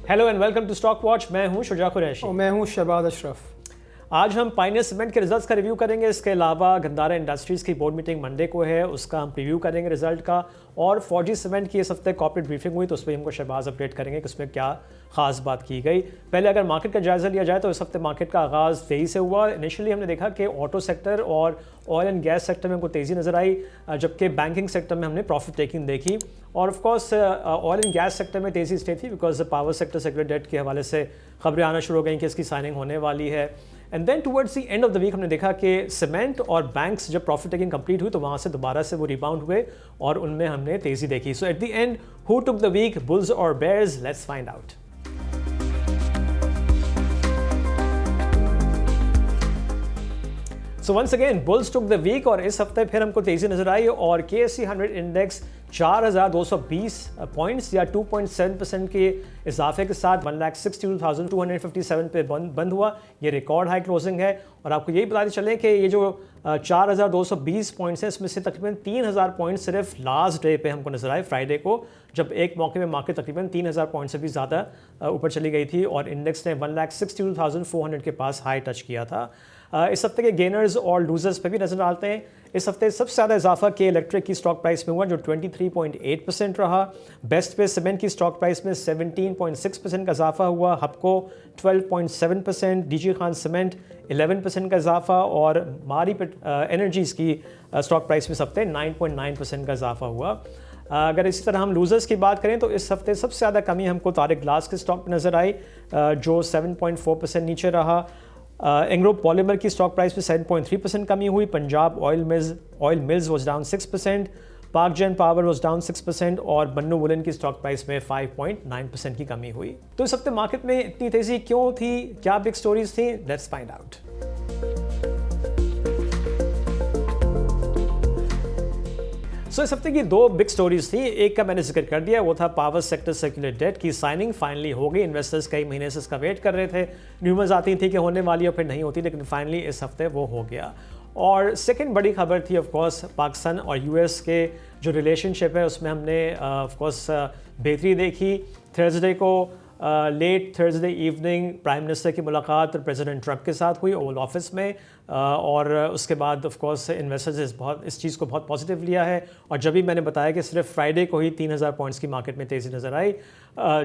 Hello and welcome to Stock Watch. मैं हूं शुजा कुरैशी और मैं हूं शहबाज अशरफ। आज हम पायनियर सीमेंट के रिजल्ट्स का रिव्यू करेंगे। इसके अलावा गंधारा इंडस्ट्रीज़ की बोर्ड मीटिंग मंडे को है, उसका हम प्रीव्यू करेंगे रिजल्ट का। और फौजी सीमेंट की इस हफ्ते कॉर्पोरेट ब्रीफिंग हुई तो उस पर हमको शहबाज अपडेट करेंगे कि उसमें क्या खास बात की गई। पहले अगर मार्केट का जायजा लिया जाए तो इस हफ्ते मार्केट का आगाज़ तेज़ी से हुआ। इनिशियली हमने देखा कि ऑटो सेक्टर और ऑयल एंड गैस सेक्टर में हमको तेज़ी नजर आई, जबकि बैंकिंग सेक्टर में हमने प्रॉफिट टेकिंग देखी। और of course oil and gas sector में तेज़ी स्टे थी because power sector secretary date के हवाले से खबरें आना शुरू हो गई कि इसकी साइनिंग होने वाली है। And then towards the end of the week हमने देखा कि सीमेंट और बैंक्स जब प्रॉफिट टेकिंग कंप्लीट हुई तो वहाँ से दोबारा से वो रिबाउंड हुए और उनमें हमने तेज़ी देखी। So at the end who took the week, bulls और bears? Let's find out. So once again bulls took the week और इस हफ्ते फिर हमको तेज़ी नजर आई और KSE 100 इंडेक्स 4,220 पॉइंट्स या 2.7% के इजाफे के साथ 1,62,257 पे बंद हुआ। ये रिकॉर्ड हाई क्लोजिंग है। और आपको यही बताते चलें कि ये जो 4,220 पॉइंट्स हैं इसमें से तकरीबन 3,000 पॉइंट्स सिर्फ लास्ट डे पे हमको नजर आए, फ्राइडे को, जब एक मौके में मार्केट तकरीबन 3,000 पॉइंट से भी ज़्यादा ऊपर चली गई थी और इंडेक्स ने 1,62,400 के पास हाई टच किया था। इस हफ्ते के गेनर्स और लूजर्स पे भी नजर डालते हैं। इस हफ्ते सबसे ज़्यादा इजाफा के इलेक्ट्रिक की स्टॉक प्राइस में हुआ जो 23.8% रहा। बेस्ट पे सीमेंट की स्टॉक प्राइस में 17.6% का इजाफा हुआ। हपको 12.7%, डीजी खान सीमेंट 11% का इजाफा और मारी एनर्जीज़ की स्टॉक प्राइस में इस हफ्ते 9.9% का इजाफा हुआ। अगर इसी तरह हम लूजर्स की बात करें तो इस हफ्ते सबसे ज़्यादा कमी हमको तारिक ग्लास के स्टॉक में नज़र आई जो 7.4% नीचे रहा। एंग्रो पॉलीमर की स्टॉक प्राइस में 7.3% कमी हुई। Punjab oil mills was down 6%, पाक जेन पावर वॉज डाउन 6% और बन्नू वुलन की स्टॉक प्राइस में 5.9% की कमी हुई। तो इस हफ्ते मार्केट में इतनी तेज़ी क्यों थी, क्या बिग स्टोरीज थी? Let's find out. सो इस हफ्ते की दो बिग स्टोरीज थी। एक का मैंने जिक्र कर दिया, वो था पावर सेक्टर सर्कुलर डेट की साइनिंग फाइनली हो गई। इन्वेस्टर्स कई महीने से इसका वेट कर रहे थे, न्यूज़ आती थी कि होने वाली और फिर नहीं होती, लेकिन फाइनली इस हफ्ते वो हो गया। और सेकंड बड़ी खबर थी ऑफ कोर्स पाकिस्तान और US के जो रिलेशनशिप है उसमें हमने ऑफ कोर्स बेहतरी देखी। थर्सडे को late Thursday evening prime minister की मुलाकात प्रेसिडेंट ट्रंप के साथ हुई ओवल ऑफिस में और उसके बाद ऑफ कोर्स इन्वेस्टर्स इस चीज़ को बहुत पॉजिटिव लिया है। और जब भी मैंने बताया कि सिर्फ फ्राइडे को ही 3,000 पॉइंट्स की मार्केट में तेज़ी नज़र आई।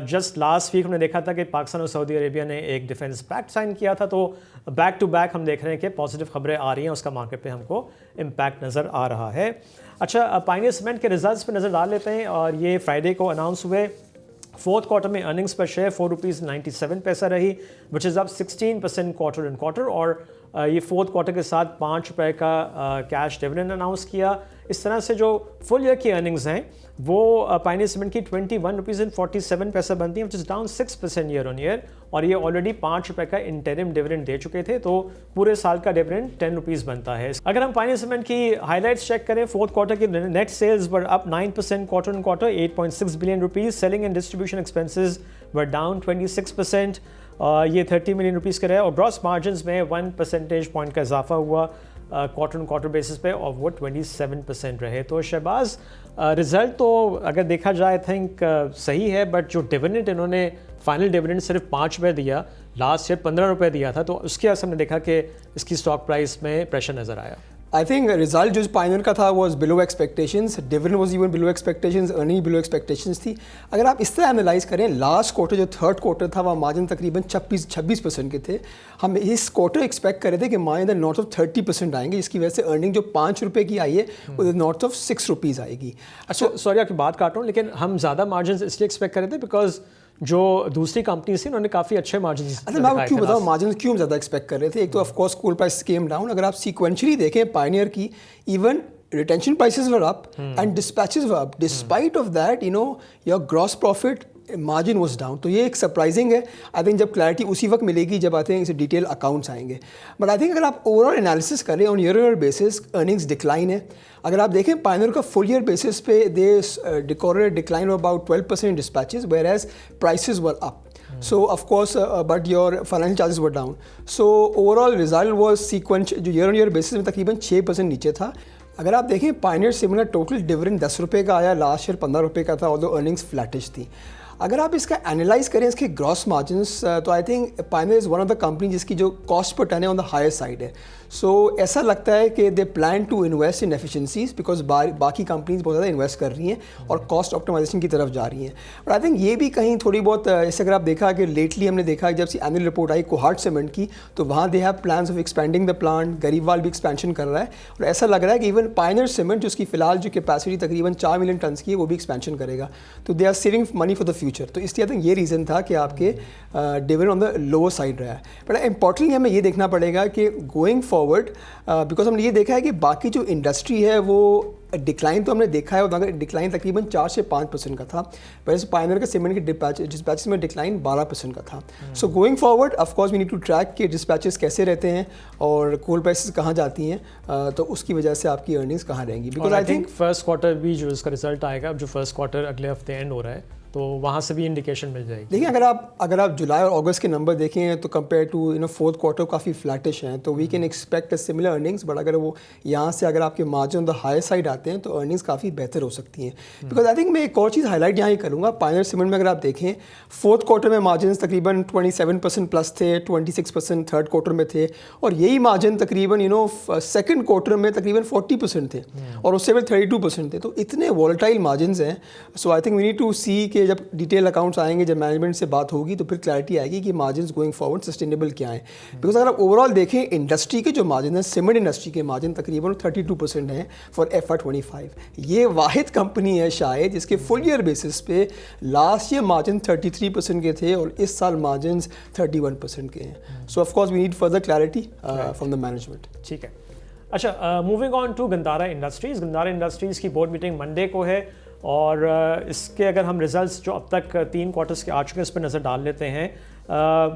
जस्ट लास्ट वीक हमने देखा था कि पाकिस्तान और सऊदी अरेबिया ने एक डिफेंस पैक्ट साइन किया था, तो बैक टू बैक हम देख रहे हैं कि पॉजिटिव खबरें आ रही हैं, उसका मार्केट पे हमको इम्पैक्ट नज़र आ रहा है। अच्छा, पायनियर सीमेंट के रिजल्ट्स पे नज़र डाल लेते हैं और ये फ्राइडे को अनाउंस हुए। फोर्थ क्वार्टर में अर्निंग्स पर शेयर ₹4.97 रही, विच is up 16% quarter and quarter. और ये फोर्थ क्वार्टर के साथ ₹5 का कैश डिविडेंड अनाउंस किया। इस तरह से जो फुल ईयर की अर्निंग्स हैं वो पायनियर सीमेंट की ₹21.47 बनती हैं, which is down 6% year on year. और ये ऑलरेडी ₹5 का इंटरिम डिविडेंड दे चुके थे, तो पूरे साल का डिविडेंड ₹10 बनता है। अगर हम पायनियर सीमेंट की हाईलाइट्स चेक करें, फोर्थ क्वार्टर की net sales were up 9% quarter and quarter, ₹8.6 billion. Selling and distribution expenses were down 26%, ये ₹30 मिलियन के रहे। और ग्रॉस मार्जिन में 1 परसेंटेज पॉइंट का इजाफा हुआ क्वार्टर एंड क्वार्टर बेसिस पे और वो 27% रहे। तो शहबाज रिजल्ट तो अगर देखा जाए आई थिंक सही है, बट जो डिविडेंड इन्होंने फाइनल डिविडेंड सिर्फ ₹5 दिया, लास्ट ईयर ₹15 दिया था, तो उसके असर हमने देखा कि इसकी स्टॉक प्राइस में प्रेशर नज़र आया। आई थिंक रिजल्ट जो पायनियर का था was below expectations, dividend was even below expectations, earning below expectations थी। अगर आप इस तरह एनालाइज करें, लास्ट क्वार्टर जो थर्ड क्वार्टर था वहाँ मार्जिन तकरीबन 26% के थे। हम इस क्वार्टर एक्सपेक्ट कर रहे थे कि मार्जिन नॉर्थ ऑफ 30% आएंगे, जिसकी वजह से अर्निंग जो ₹5 की आई है वो नॉर्थ ऑफ ₹6 आएगी। अच्छा, सॉरी आपकी बात काट रहा हूँ, लेकिन हम ज़्यादा मार्जिन इसलिए एक्सपेक्ट कर रहे थे बिकॉज जो दूसरी कंपनी थी उन्होंने काफ़ी अच्छे मार्जिन। अच्छा, मैं आपको क्यों बताऊँ मार्जिन क्यों ज़्यादा एक्सपेक्ट कर रहे थे। एक तो ऑफकोर्स कोल प्राइस केम डाउन। अगर आप सीक्वेंशली देखें पायनियर की, even retention prices were up and dispatches were up. Despite of that, your gross profit margin was down. तो ये एक सरप्राइजिंग है। आई थिंक जब क्लैरिटी उसी वक्त मिलेगी जब आते हैं इसे डिटेल अकाउंट्स आएंगे। बट आई थिंक अगर आप ओवरऑल एनालिसिस करें on year basis, earnings decline है। अगर आप देखें पायनियर का फुल ईयर बेसिस पे they recorded decline of about 12% dispatches, whereas prices were up. So of course, but your financial charges were down. So overall result was sequential, जो year on year basis में तकरीबन 6% नीचे था. अगर आप देखें Pioneer similar total dividend ₹10 का आया, लास्ट ईयर ₹15 का था, ऑल्दो अर्निंग्स फ्लैटिश थी. अगर आप इसका एनालाइज करें इसके ग्रॉस मार्जिन्स तो I think Pioneer is one of the company जिसकी जो कॉस्ट पर टन है ऑन द हायर साइड है. सो ऐसा लगता है कि they plan to invest in efficiencies because बाकी कंपनीज बहुत ज़्यादा इन्वेस्ट कर रही हैं और कॉस्ट ऑप्टिमाइजेशन की तरफ जा रही हैं. बट आई थिंक ये भी कहीं थोड़ी बहुत ऐसे अगर आप देखा कि लेटली हमने देखा जब से एनुअल रिपोर्ट आई कोहार्ट सीमेंट की तो वहाँ they have plans of expanding the plant. Gharibwal भी एक्सपेंशन कर रहा है और ऐसा लग रहा है कि इवन पायनियर सीमेंट जो उसकी फिलहाल जो कैपेसिटी तकरीबन 4 मिलियन टन की है वो भी एक्सपेंशन करेगा. तो they are saving money for the future. तो इसलिए आई थिंक ये रीज़न था कि आपके dividend on the lower side रहा है. बट इंपॉर्टेंटली हमें ये देखना पड़ेगा कि गोइंग फॉरवर्ड बिकॉज हमने ये देखा है कि बाकी जो इंडस्ट्री है वो डिक्लाइन तो हमने देखा है और डिक्लाइन तकरीबन 4 से 5% का था. वैसे पायनियर का सीमेंट के डिस्पैचेस में डिक्लाइन 12% का था. So going forward of course we need to track के डिस्पैचेस कैसे रहते हैं और कोल प्राइसेस कहाँ जाती हैं, तो उसकी वजह से आपकी अर्निंग्स कहाँ रहेंगी. Because I think first quarter भी जो इसका रिजल्ट आएगा, अब जो फर्स्ट क्वार्टर अगले हफ्ते एंड हो रहा है तो वहाँ से भी इंडिकेशन मिल जाएगी. देखिए अगर आप जुलाई और अगस्त के नंबर देखें तो कंपेयर टू फोर्थ क्वार्टर काफ़ी फ्लैटिश हैं. तो we can expect a similar earnings. But अगर वो यहाँ से अगर आपके margin on the higher side आते हैं तो अर्निंग्स काफ़ी बेहतर हो सकती हैं. बिकॉज आई थिंक मैं एक और चीज़ हाईलाइट यहाँ ही करूँगा. पायनियर सीमेंट में अगर आप देखें फोर्थ क्वार्टर में मार्जिन तकरीबन 27% प्लस थे, 26% थर्ड क्वार्टर में थे और यही मार्जिन तकरीबन सेकेंड क्वार्टर में तकरीबन 40% थे और उससे भी 32% थे. तो इतने वॉलेटाइल मार्जिन हैं. So I think we need to see कि जब डिटेल अकाउंट्स आएंगे, जब मैनेजमेंट से बात होगी तो फिर क्लैरिटी आएगी कि मार्जिन गोइंग फॉरवर्ड सस्टेनेबल क्या है. बिकॉज अगर आप ओवरऑल देखें इंडस्ट्री के जो मार्जिन है, सीमेंट इंडस्ट्री के मार्जिन तकरीबन 32% है फॉर FY25. ये वाहिद कंपनी है शायद जिसके फुल ईयर बेसिस पे लास्ट ईयर मार्जिन 33% के थे और इस साल मार्जिन 31% के हैं. So of course we need further clarity from the management. ठीक है. अच्छा, moving on to Ghandhara Industries. Ghandhara Industries की बोर्ड मीटिंग मंडे को है और इसके अगर हम रिजल्ट्स जो अब तक 3 क्वार्टर्स के आ चुके हैं इस पर नज़र डाल लेते हैं.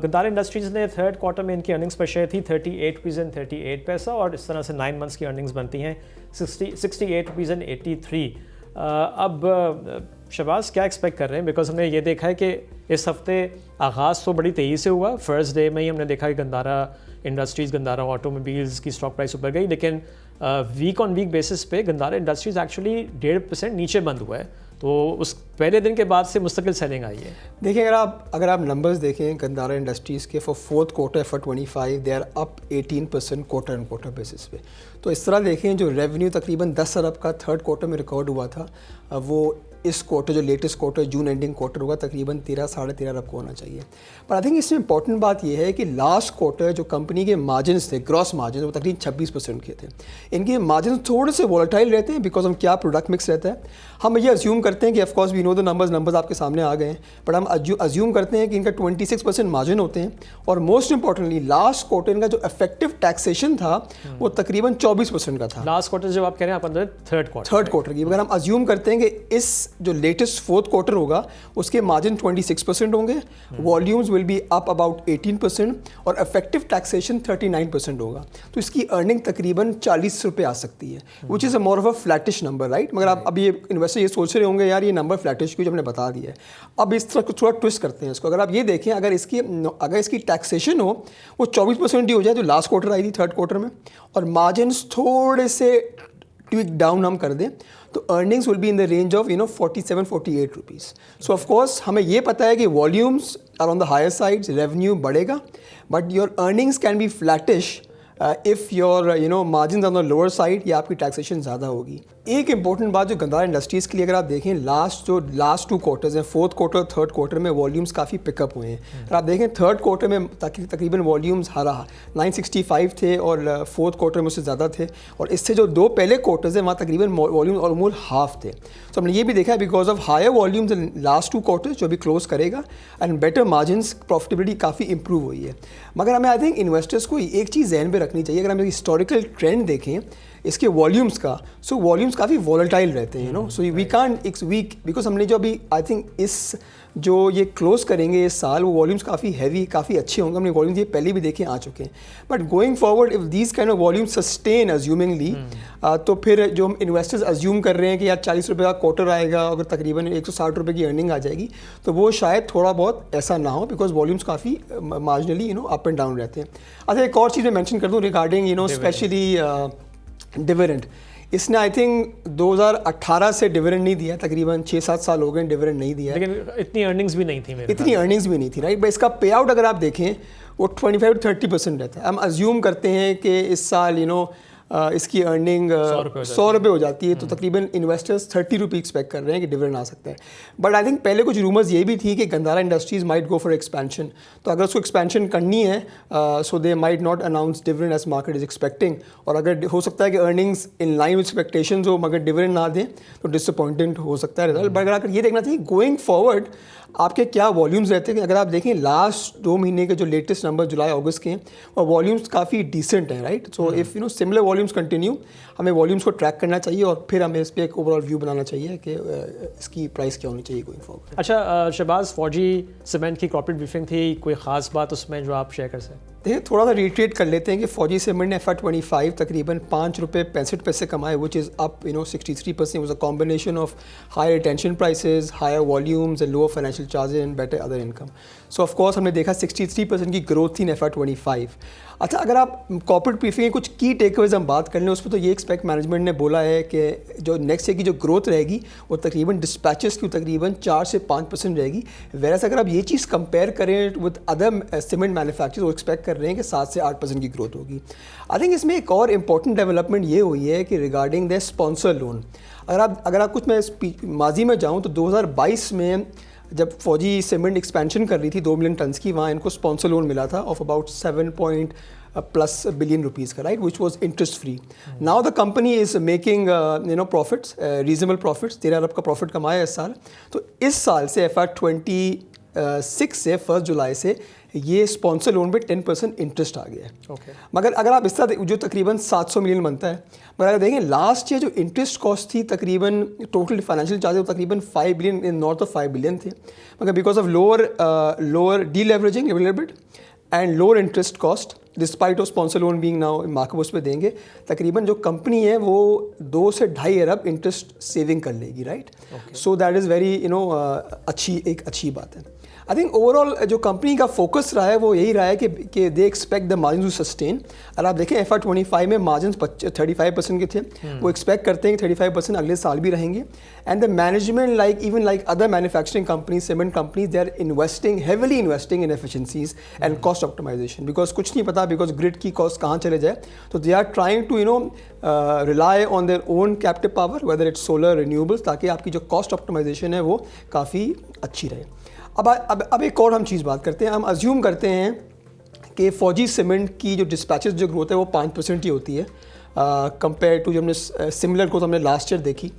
गंदारा इंडस्ट्रीज़ ने थर्ड क्वार्टर में इनकी अर्निंग्स पर शेयर थी 38 रुपीज़ एंड 38 पैसा और इस तरह से 9 मंथ्स की अर्निंग्स बनती हैं 68 रुपीज़ एंड 83. अब शहबाज क्या एक्सपेक्ट कर रहे हैं? बिकॉज हमने ये देखा है कि इस हफ्ते आगाज़ तो बड़ी तेज़ी से हुआ. फर्स्ट डे में ही हमने देखा कि गंदारा इंडस्ट्रीज़, गंदारा ऑटोमोबाइल्स की स्टॉक प्राइस ऊपर गई, लेकिन वीक ऑन वीक बेसिस पे गंदारा इंडस्ट्रीज़ एक्चुअली 1.5% नीचे बंद हुआ है. तो उस पहले दिन के बाद से मुस्तकिल सेलिंग आई है. देखिए अगर आप नंबर्स देखें गंदारा इंडस्ट्रीज़ के for fourth quarter FY25 they are up 18% quarter and quarter basis पे. तो इस तरह देखें जो रेवेन्यू तकरीबन 10 अरब का थर्ड क्वार्टर में रिकॉर्ड हुआ था वो इस क्वार्टर जो लेटेस्ट क्वार्टर जून एंडिंग क्वार्टर होगा तकरीबन 13-13.5 अरब को होना चाहिए. पर आई थिंक इसमें इंपॉर्टेंट बात यह है कि लास्ट क्वार्टर जो कंपनी के मार्जिन थे, ग्रॉस मार्जिन, वो तकरीबन 26% के थे. इनके मार्जिन थोड़े से वॉलेटाइल रहते हैं बिकॉज हम क्या प्रोडक्ट मिक्स रहता है. हम ये अज्यूम करते हैं कि of course we know the numbers आपके सामने आ गए हैं, बट हम अज्यूम करते हैं कि इनका 26% मार्जिन होते हैं और मोस्ट इंपॉर्टेंटली लास्ट क्वार्टर इनका जो इफेक्टिव टैक्सेशन था वो तकरीबन 24% का था. लास्ट क्वार्टर जब आप कह रहे हैं आप अंदर थर्ड क्वार्टर की अगर हम अज्यूम करते हैं कि इस जो लेटेस्ट फोर्थ क्वार्टर होगा उसके मार्जिन 26% होंगे, volumes will be up about 18% और इफेक्टिव टैक्सेशन 39% होगा. तो इसकी अर्निंग तकरीबन 40 रुपये आ सकती है which is a more of a flattish number, right. मगर आप अभी इन्वेस्टर ये सोच रहे होंगे यार ये नंबर फ्लैटिश क्यों, हमने बता दिया है. अब इस तरह थोड़ा ट्विस्ट करते हैं इसको. अगर आप ये देखें अगर इसकी टैक्सेशन हो वो 24% ही हो जाए जो लास्ट क्वार्टर आई थी थर्ड क्वार्टर में और मार्जिन थोड़े से ट्विक डाउन हम कर दें तो earnings will be in the range of 47-48 rupees. So of course हमें ये पता है कि volumes are on the higher side, revenue बढ़ेगा but your earnings can be flattish if your margin on the lower side या आपकी taxation ज़्यादा होगी. एक इंपॉर्टेंट बात जो गंदारा इंडस्ट्रीज़ के लिए अगर आप देखें लास्ट 2 क्वार्टर्स हैं, फोर्थ क्वार्टर थर्ड क्वार्टर में वॉल्यूम्स काफ़ी पिकअप हुए हैं. अगर आप देखें थर्ड क्वार्टर में तकरीबन वॉल्यूम्स 965 थे और फोर्थ क्वार्टर में उससे ज़्यादा थे और इससे जो 2 पहले क्वार्टर्स हैं वहाँ तकरीबन वॉल्यूम्स ऑलमोस्ट हाफ थे. तो हमने ये भी देखा है because of higher volumes in last 2 quarters जो भी क्लोज करेगा एंड बेटर मार्जिन्स, प्रॉफिटेबिलिटी काफ़ी इंप्रूव हुई है. मगर हमें आई थिंक इन्वेस्टर्स को एक चीज़ ध्यान में रखनी चाहिए. अगर हम हिस्टोरिकल ट्रेंड देखें इसके वॉल्यूम्स का, सो वॉल्यूम्स काफ़ी वॉलेटाइल रहते हैं so we can't it's weak because हमने जो अभी आई थिंक इस जो ये क्लोज करेंगे इस साल वो वॉल्यूम्स काफ़ी हैवी, काफ़ी अच्छे होंगे. हमने वॉल्यूम्स ये पहले भी देखे आ चुके हैं. But going forward if these kind of volume sustain assumingly तो फिर जो हम इन्वेस्टर्स अज्यूम कर रहे हैं कि यार 40 रुपये का क्वार्टर आएगा अगर तकरीबन 160 रुपये की अर्निंग आ जाएगी तो वो शायद थोड़ा बहुत ऐसा ना हो बिकॉज वॉल्यूम्स काफ़ी मार्जिनली अप एंड डाउन रहते हैं. अच्छा एक और चीज़ मैं मेंशन कर दूँ रिगार्डिंग स्पेशली डिविडेंड. इसने आई थिंक 2018 से डिविडेंड नहीं दिया, तकरीबन 6-7 साल हो गए डिविडेंड नहीं दिया। लेकिन इतनी अर्निंग्स भी नहीं थी मेरे इतनी अर्निंग्स भी नहीं थी, राइट। बट इसका पे आउट अगर आप देखें वो 25-30% रहता है। हम अज्यूम करते हैं कि इस साल इसकी अर्निंग 100 रुपये हो जाती है, तो तकरीबन इन्वेस्टर्स 30 रुपये एक्सपेक्ट कर रहे हैं कि डिविडेंड आ सकता है। बट आई थिंक पहले कुछ रूमर्स ये भी थी कि Gandhara industries might go for expansion, तो अगर उसको एक्सपेंशन करनी है so they might not announce dividend as market is expecting, और अगर हो सकता है कि earnings in line with expectations हो मगर डिविडेंड ना दें तो डिसअपॉइंटेड हो सकता है रिजल्ट। बट अगर ये देखना चाहिए गोइंग फॉरवर्ड आपके क्या वॉल्यूम्स रहते हैं। अगर आप देखें लास्ट 2 महीने के जो लेटेस्ट नंबर जुलाई अगस्त के हैं वो वॉल्यूम्स काफ़ी डिसेंट हैं, right. So if similar volumes continue, हमें वॉल्यूम्स को ट्रैक करना चाहिए और फिर हमें इस पर एक ओवरऑल व्यू बनाना चाहिए कि इसकी प्राइस क्या होनी चाहिए गोइंग फॉरवर्ड। अच्छा शहबाज, फौजी सीमेंट की कॉर्पोरेट ब्रीफिंग थी, कोई ख़ास बात उसमें जो आप शेयर कर सकते हैं? देखिए थोड़ा सा रिट्रेट कर लेते हैं कि फौजी सीमेंट ने FY25 तकरीबन ₹5.65 कमाए, which is up 63%। Was a combination of higher retention prices, higher volumes and lower financial charges and better other income. So of course हमने देखा 63% की ग्रोथ थी इन FY25। अच्छा, अगर आप कॉर्पोरेट ब्रीफिंग के कुछ की टेकअवेज हम बात कर लें उसमें, तो ये एक्सपेक्ट मैनेजमेंट ने बोला है कि जो नेक्स्ट ईयर की जो ग्रोथ रहेगी वो तकरीबन डिस्पैचेस की तकरीबन 4 से 5% रहेगी। वेरस अगर आप ये चीज़ कंपेयर करें विद अदर सीमेंट मैन्युफैक्चरर्स, वो एक्सपेक्ट कर रहे हैं कि 7 से 8% की ग्रोथ होगी। आई थिंक इसमें एक और इम्पॉर्टेंट डेवलपमेंट ये हुई है कि रिगार्डिंग द स्पॉन्सर लोन, अगर आप कुछ मैं माजी में जाऊँ तो 2022 में जब फौजी सीमेंट एक्सपेंशन कर रही थी 2 मिलियन टन्स की, वहाँ इनको स्पॉन्सर लोन मिला था ऑफ अबाउट 7+ बिलियन रुपीज़ का, right, which was interest free. Now the company is making profits, reasonable profits, 13 अरब का प्रॉफिट कमाया इस साल। तो इस साल से FY26 से 1 जुलाई से ये स्पॉन्सर लोन पे 10% इंटरेस्ट आ गया है। Okay. मगर अगर आप इस तरह जो तकरीबन 700 मिलियन बनता है, मगर अगर देखें लास्ट ईयर जो इंटरेस्ट कॉस्ट थी तकरीबन टोटल फाइनेंशियल चार्जेस तकरीबन 5 billion, in north of 5 billion थे, मगर because of lower deleveraging little bit and lower interest cost despite of sponsor loan being now market उस पर देंगे, तकरीबन जो कंपनी है वो 2 से 2.5 अरब इंटरेस्ट सेविंग कर लेगी, right. So that is very एक अच्छी बात है। आई थिंक ओवरऑल जो कंपनी का फोकस रहा है वो यही रहा है कि they expect the margin to sustain. अगर आप देखें FY25 में मार्जिन 35% के थे, वो एक्सपेक्ट करते हैं कि 35% अगले साल भी रहेंगे। And the management like other manufacturing companies, cement companies, they are heavily investing in efficiencies and cost optimisation, because कुछ नहीं पता बिकॉज ग्रिड की कॉस्ट कहाँ चले जाए, तो they are trying to rely on their own captive power, whether it's solar, renewables, ताकि आपकी जो कॉस्ट ऑप्टिमाइजेशन है वो काफ़ी अच्छी रहे। अब एक और हम चीज़ बात करते हैं। हम अज्यूम करते हैं कि फौजी सीमेंट की जो डिस्पैचेस जो ग्रोथ है वो 5% ही होती है कंपेयर टू जो हमने सिमिलर ग्रोथ हमने लास्ट ईयर देखी,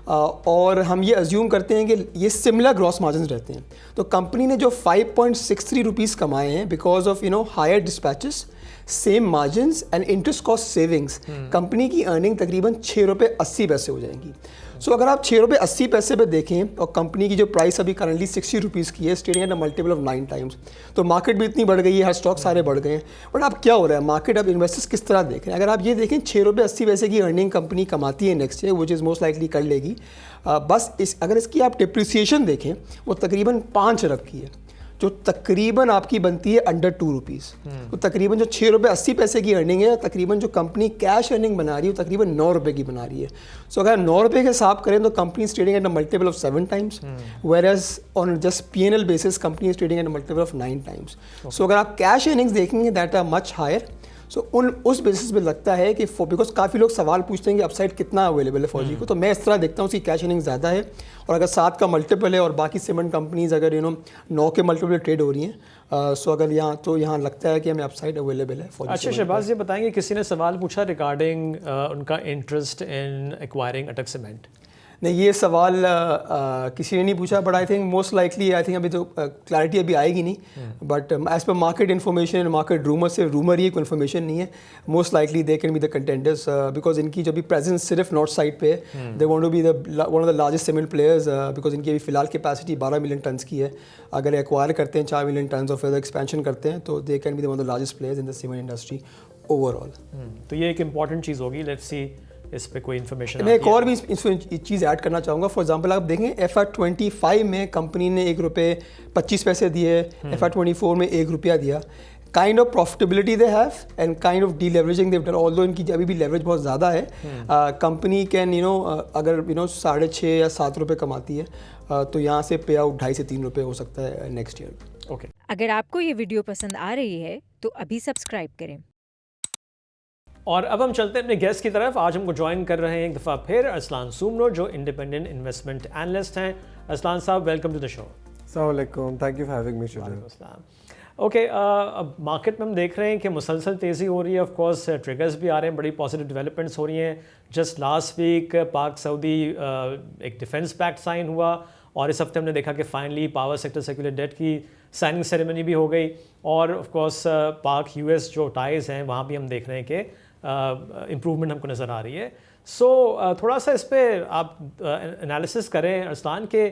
और हम ये अज्यूम करते हैं कि ये सिमिलर ग्रॉस मार्जिन रहते हैं। तो कंपनी ने जो 5.63 रुपीज़ कमाए हैं because of higher dispatches, same margins and interest cost savings, company की अर्निंग तकरीबन ₹6.80 हो जाएंगी। सो अगर आप ₹6.80 पे देखें और कंपनी की जो प्राइस अभी करंटली 60 रुपीज़ की है, स्टेडिंग eight a multiple of 9 times, तो मार्केट भी इतनी बढ़ गई है, हर स्टॉक सारे बढ़ गए हैं। बट अब क्या हो रहा है मार्केट, अब इन्वेस्टर्स किस तरह देख रहे हैं? अगर आप ये देखें ₹6.80 की अर्निंग कंपनी कमाती है next year, which is most likely कर लेगी। बस अगर इसकी आप डिप्रिसिएशन देखें वो तकरीबन 5 अरब की है, जो तकरीबन आपकी बनती है अंडर 2 रुपीज़। तो तकरीबन जो ₹6.80 की अर्निंग है, तकरीबन जो कंपनी कैश अर्निंग बना रही है वो तकरीबन ₹9 की बना रही है। सो अगर ₹9 के हिसाब करें तो company is trading at a multiple of 7 times, whereas on just P&L basis company is trading at a multiple of 9 times. So अगर आप कैश अर्निंग्स देखेंगे that are much higher. So उस बेसिस पे लगता है कि because काफ़ी लोग सवाल पूछते हैं कि अपसाइड कितना अवेलेबल है फौजी को, तो मैं इस तरह देखता हूँ उसकी कैश अर्निंग ज़्यादा है, और अगर 7 का मल्टीपल है और बाकी सीमेंट कंपनीज अगर 9 के मल्टीपल ट्रेड हो रही हैं, सो अगर यहाँ लगता है कि हमें अपसाइड अवेलेबल है फौजी। अच्छा शहबाज, ये बताएंगे किसी ने सवाल पूछा रिगार्डिंग उनका interest in acquiring Attock cement? नहीं, ये सवाल किसी ने नहीं पूछा, but I think most likely अभी तो क्लैरिटी अभी आएगी नहीं, but as per market information, market rumour से रूमर ही कोई इन्फॉर्मेशन नहीं है। Most likely they can be the contenders because इनकी जो भी प्रेजेंस सिर्फ नॉर्थ साइड पे है, they want to be one of the largest cement players, because इनकी अभी फिलहाल कैपेसिटी 12 मिलियन टन्स की है। अगर एक्वायर करते हैं 4 मिलियन टन्स और फिर एक्सपेंशन करते हैं तो दे can be the one of the largest players in the cement industry overall. तो ये एक इंपॉर्टेंट चीज़ होगी, लेट्स सी इस पे कोई इन्फॉर्मेशन। मैं एक और भी चीज़ ऐड करना चाहूँगा। फॉर एग्जांपल आप देखें FY25 में कंपनी ने ₹1.25 दिए, FY24 में ₹1 दिया। Kind of profitability they have and kind of deleveraging they've done, although इनकी अभी भी लेवरेज बहुत ज़्यादा है. कंपनी कैन अगर 6.5 या 7 रुपये कमाती है तो यहाँ से पे आउट 2.5 से 3 रुपये हो सकता है नेक्स्ट ईयर. ओके. अगर आपको ये वीडियो पसंद आ रही है तो अभी सब्सक्राइब करें. और अब हम चलते हैं अपने गेस्ट की तरफ. आज हमको ज्वाइन कर रहे हैं एक दफ़ा फिर अरसलान सूमनो, जो इंडिपेंडेंट इन्वेस्टमेंट एनालिस्ट हैं. अरसलान साहब, वेलकम टू द शो. अस्सलाम वालेकुम, thank you for having me today. Okay, अब मार्केट में हम देख रहे हैं कि मुसलसल तेज़ी हो रही है. ऑफ कोर्स ट्रिगर्स भी आ रहे हैं, बड़ी पॉजिटिव डेवलपमेंट्स हो रही हैं. Just last week Pak Saudi एक डिफेंस पैक्ट साइन हुआ और इस हफ्ते हमने देखा कि finally power sector circular debt की साइनिंग सेरेमनी भी हो गई. और ऑफ कोर्स पाक यूएस जो टाइज़ हैं वहाँ भी हम देख रहे हैं कि इम्प्रूवमेंट हमको नज़र आ रही है. सो थोड़ा सा इस पर आप एनालिसिस करें अरसलान के,